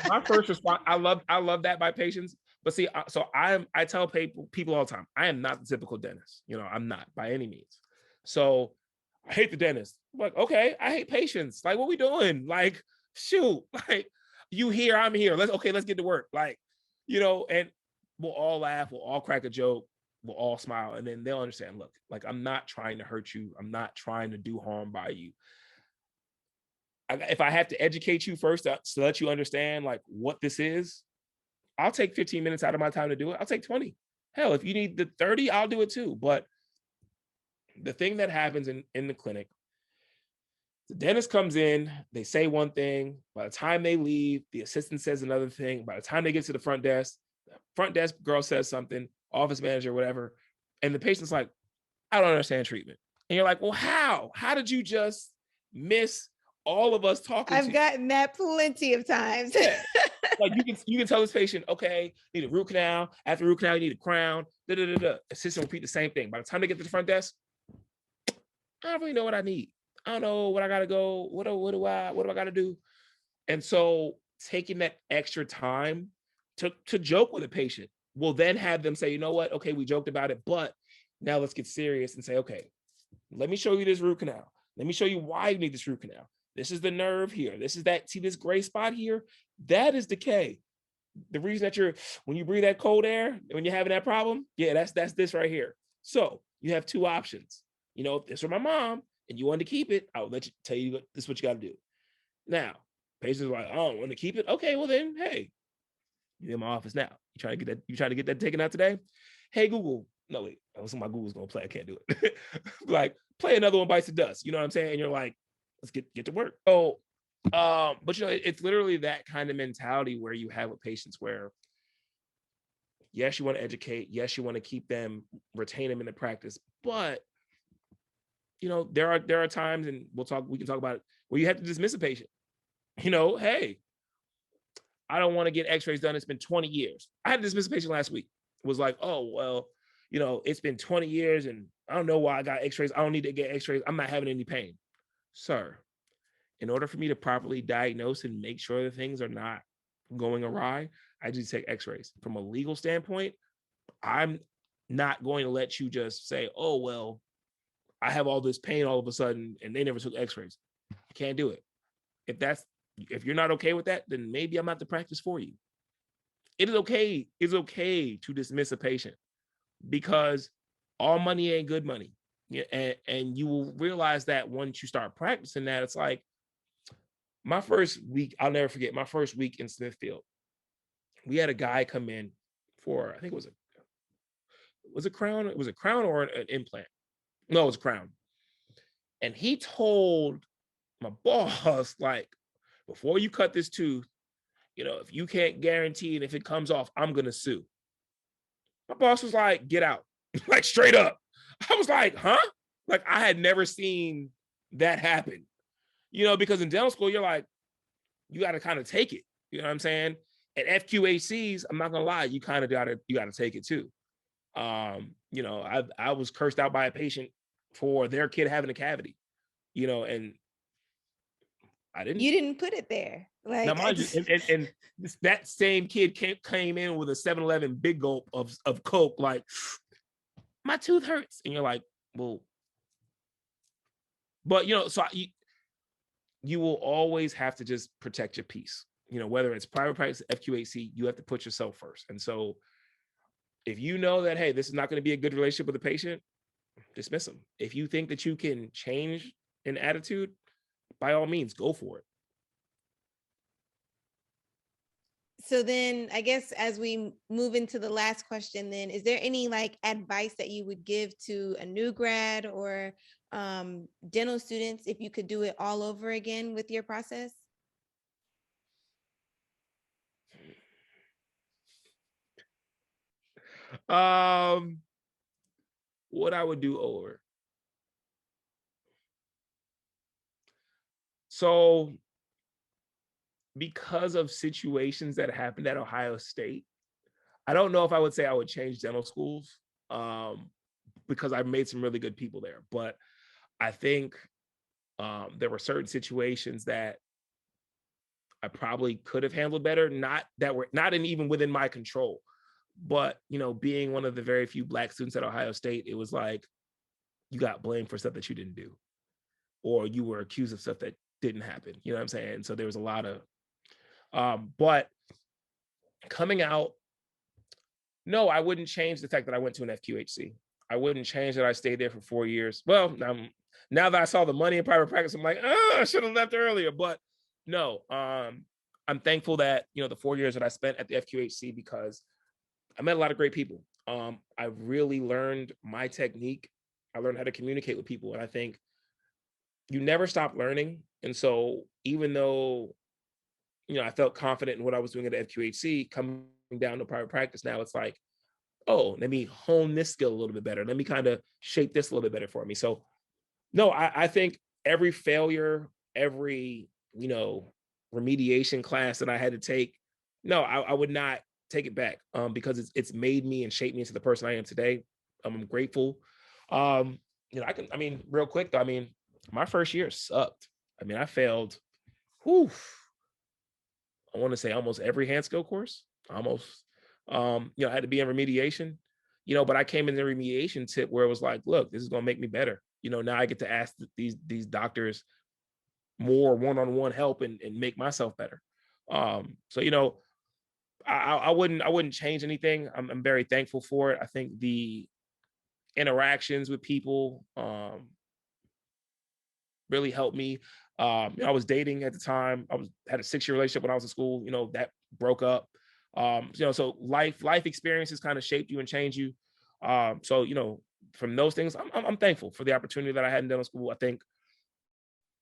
my first response, I love that by patients. But see, so I tell people all the time, I am not the typical dentist. I'm not by any means. So I hate the dentist. I'm like, okay, I hate patients. Like, what we doing? Like, shoot, like you here, I'm here. Let's get to work. Like, and we'll all laugh, we'll all crack a joke, we'll all smile, and then they'll understand. Look, like I'm not trying to hurt you. I'm not trying to do harm by you. If I have to educate you first to let you understand like what this is, I'll take 15 minutes out of my time to do it. I'll take 20. Hell, if you need the 30, I'll do it too. But the thing that happens in the clinic, the dentist comes in, they say one thing. By the time they leave, the assistant says another thing. By the time they get to the front desk girl says something, office manager, whatever. And the patient's like, I don't understand treatment. And you're like, well, how? How did you just miss all of us talking to I've you? gotten that plenty of times. Yeah. Like you can tell this patient, okay, need a root canal. After root canal, you need a crown. Assistant repeat the same thing. By the time they get to the front desk, I don't really know what I need. I don't know what I gotta go. What do I gotta do? And so taking that extra time to joke with a patient will then have them say, you know what? Okay, we joked about it, but now let's get serious and say, okay, let me show you this root canal. Let me show you why you need this root canal. This is the nerve here. This is that. See this gray spot here? That is decay. The reason that when you breathe that cold air, when you're having that problem, yeah, that's this right here. So you have two options. If this were my mom and you wanted to keep it, I would tell you this is what you got to do. Now, patients are like, I don't want to keep it. Okay, well then, hey, you're in my office now. You trying to get that taken out today? Hey, Google. No, wait. I was my Google's gonna play. I can't do it. Like, play another one bites the dust. You know what I'm saying? And you're like, let's get to work. So, but it's literally that kind of mentality where you have with patients where, yes, you want to educate, yes, you want to keep them, retain them in the practice, but there are times, and we can talk about it, where you have to dismiss a patient. Hey, I don't want to get x-rays done. It's been 20 years. I had to dismiss a patient last week. It was like, oh, well, it's been 20 years and I don't know why I got x-rays. I don't need to get x-rays. I'm not having any pain. Sir, in order for me to properly diagnose and make sure that things are not going awry, I just take x-rays. From a legal standpoint, I'm not going to let you just say, oh, well, I have all this pain all of a sudden and they never took x-rays. I can't do it. If you're not okay with that, then maybe I'm not the practice for you. It is okay. It's okay to dismiss a patient because all money ain't good money. Yeah, and you will realize that once you start practicing that, it's like my first week, I'll never forget my first week in Smithfield. We had a guy come in for, I think it was a crown. It was a crown or an implant. No, it was a crown. And he told my boss, like, before you cut this tooth, if you can't guarantee it, if it comes off, I'm going to sue. My boss was like, get out, like straight up. I was like, huh? Like I had never seen that happen, because in dental school, you're like, you got to kind of take it. You know what I'm saying? At FQHCs, I'm not going to lie, you kind of got to take it too. I was cursed out by a patient for their kid having a cavity, and I didn't. You didn't put it there. Like, now, mind you, and that same kid came in with a 7-Eleven big gulp of Coke, like, my tooth hurts. And you're like, well, but, so you will always have to just protect your peace. Whether it's private practice, FQHC, you have to put yourself first. And so if you know that, hey, this is not going to be a good relationship with the patient, dismiss them. If you think that you can change an attitude, by all means, go for it. So then I guess as we move into the last question, then is there any like advice that you would give to a new grad or dental students if you could do it all over again with your process? What I would do over. So because of situations that happened at Ohio State, I don't know if I would say I would change dental schools. because I made some really good people there. But I think there were certain situations that I probably could have handled better, not that were not even within my control. But, being one of the very few Black students at Ohio State, it was like you got blamed for stuff that you didn't do, or you were accused of stuff that didn't happen. You know what I'm saying? So there was a lot of, but coming out, no, I wouldn't change the fact that I went to an FQHC. I wouldn't change that I stayed there for 4 years. Well, now that I saw the money in private practice, I'm like, I should have left earlier. But no, I'm thankful that, the 4 years that I spent at the FQHC, because I met a lot of great people. I really learned my technique. I learned how to communicate with people. And I think you never stop learning. And so even though, I felt confident in what I was doing at the FQHC, coming down to private practice now, it's like, oh, let me hone this skill a little bit better. Let me kind of shape this a little bit better for me. So no, I think every failure, every, remediation class that I had to take, no, I would not take it back, because it's made me and shaped me into the person I am today. I'm grateful. Real quick though, my first year sucked. I failed, I want to say almost every hand skill course, almost. I had to be in remediation, but I came in the remediation tip where it was like, look, this is going to make me better. Now I get to ask these doctors more one-on-one help and make myself better. So, I wouldn't change anything. I'm very thankful for it. I think the interactions with people really helped me. I was dating at the time. Had a 6-year relationship when I was in school. That broke up. So life experiences kind of shaped you and changed you. So from those things, I'm thankful for the opportunity that I had in dental school. I think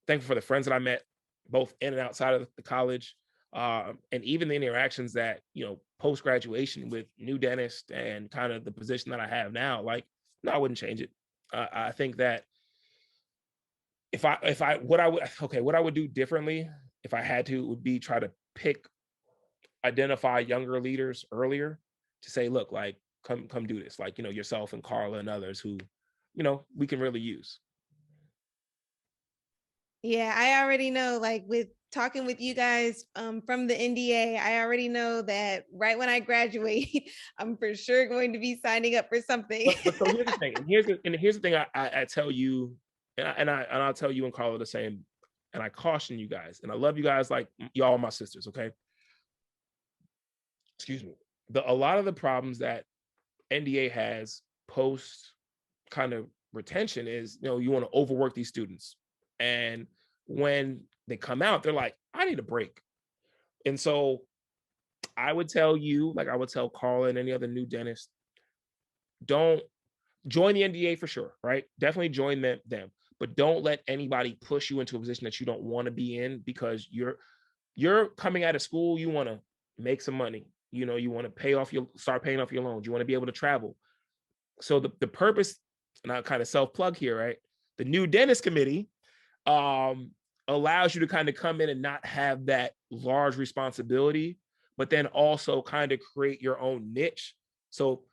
thankful for the friends that I met, both in and outside of the college, and even the interactions that post graduation with new dentists and kind of the position that I have now. Like, no, I wouldn't change it. I think that what I would do differently if I had to would be try to identify younger leaders earlier to say, look, like, come do this, like, yourself and Carla and others who, we can really use. Yeah, I already know, like with talking with you guys from the NDA, I already know that right when I graduate, I'm for sure going to be signing up for something. But so here's the thing, and here's the thing I tell you, and I'll tell you and Carla the same, and I caution you guys, and I love you guys like y'all are my sisters, okay? Excuse me. A lot of the problems that NDA has post kind of retention is, you want to overwork these students. And when they come out, they're like, I need a break. And so I would tell you, like I would tell Carla and any other new dentist, don't join the NDA for sure, right? Definitely join them, but don't let anybody push you into a position that you don't want to be in, because you're coming out of school, you want to make some money. You want to start paying off your loans. You want to be able to travel. So the purpose, and I'll kind of self-plug here, right? The new dentist committee allows you to kind of come in and not have that large responsibility, but then also kind of create your own niche. So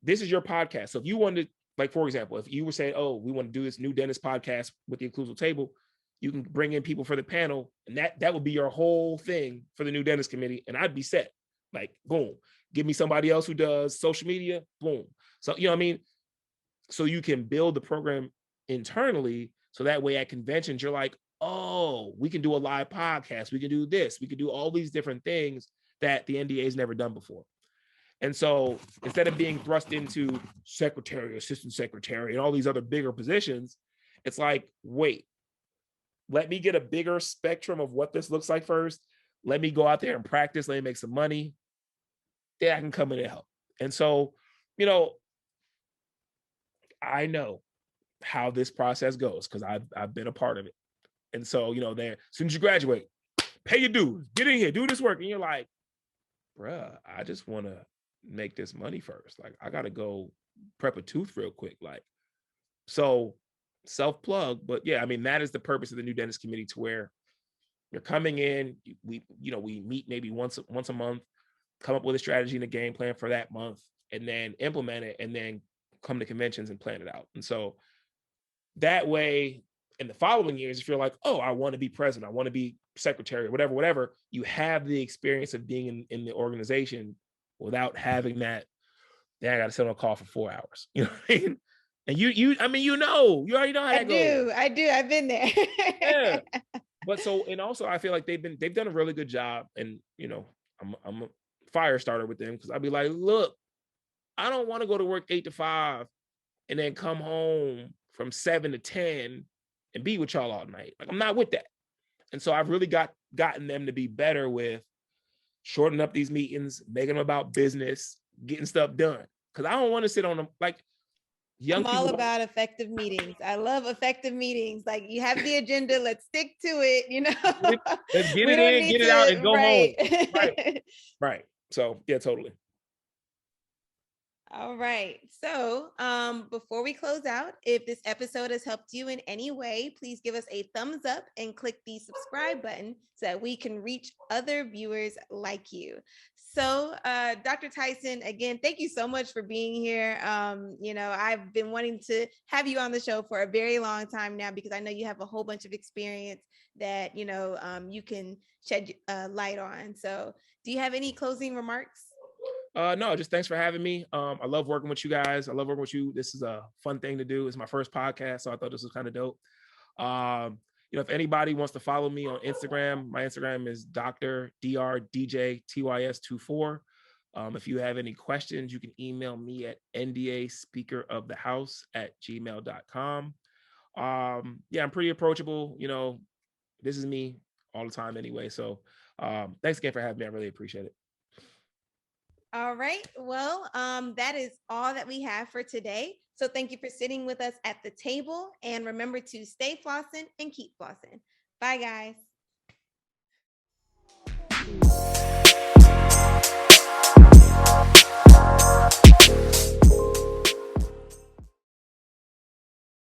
this is your podcast. So if you wanted, like, for example, if you were saying, oh, we want to do this new dentist podcast with the Occlusal Table, you can bring in people for the panel, and that would be your whole thing for the new dentist committee, and I'd be set. Like, boom, give me somebody else who does social media, boom. So, what I mean? So you can build the program internally, so that way at conventions, you're like, oh, we can do a live podcast. We can do this. We can do all these different things that the NDA has never done before. And so instead of being thrust into secretary, assistant secretary, and all these other bigger positions, it's like, wait, let me get a bigger spectrum of what this looks like first. Let me go out there and practice. Let me make some money. Then I can come in and help. And so, I know how this process goes because I've been a part of it. And so, there, as soon as you graduate, pay your dues, get in here, do this work. And you're like, bruh, I just want to make this money first. Like, I got to go prep a tooth real quick. Like, so self-plug. But yeah, that is the purpose of the new dentist committee, to where you're coming in, we meet maybe once a month, come up with a strategy and a game plan for that month, and then implement it, and then come to conventions and plan it out. And so that way, in the following years, if you're like, oh, I want to be president, I want to be secretary, whatever, you have the experience of being in the organization without having that, then I got to sit on a call for 4 hours. You know what I mean? And you already know how that goes. I do. I've been there. Yeah. But so, and also I feel like they've done a really good job. And, you know, I'm a fire starter with them, because I'd be like, look, I don't want to go to work 8 to 5 and then come home from 7 to 10 and be with y'all all night. Like, I'm not with that. And so I've really gotten them to be better with shortening up these meetings, making them about business, getting stuff done. Because I don't want to sit on them like young people. I'm all about effective meetings. I love effective meetings. Like, you have the agenda, let's stick to it, you know. Let's get it in, get it out, and go home. Right. So yeah, totally. All right. So before we close out, if this episode has helped you in any way, please give us a thumbs up and click the subscribe button so that we can reach other viewers like you. So Dr. Tyson, again, thank you so much for being here. You know, I've been wanting to have you on the show for a very long time now, because I know you have a whole bunch of experience that, you know, you can shed light on. So do you have any closing remarks? No, just thanks for having me. I love working with you guys. I love working with you. This is a fun thing to do. It's my first podcast, so I thought this was kind of dope. You know, if anybody wants to follow me on Instagram, my Instagram is Dr. DRDJTYS24. If you have any questions, you can email me at ndaspeakerofthehouse@gmail.com. Yeah, I'm pretty approachable. You know, this is me all the time anyway. So thanks again for having me. I really appreciate it. All right. Well, that is all that we have for today. So thank you for sitting with us at the table, and remember to stay flossing and keep flossing. Bye, guys.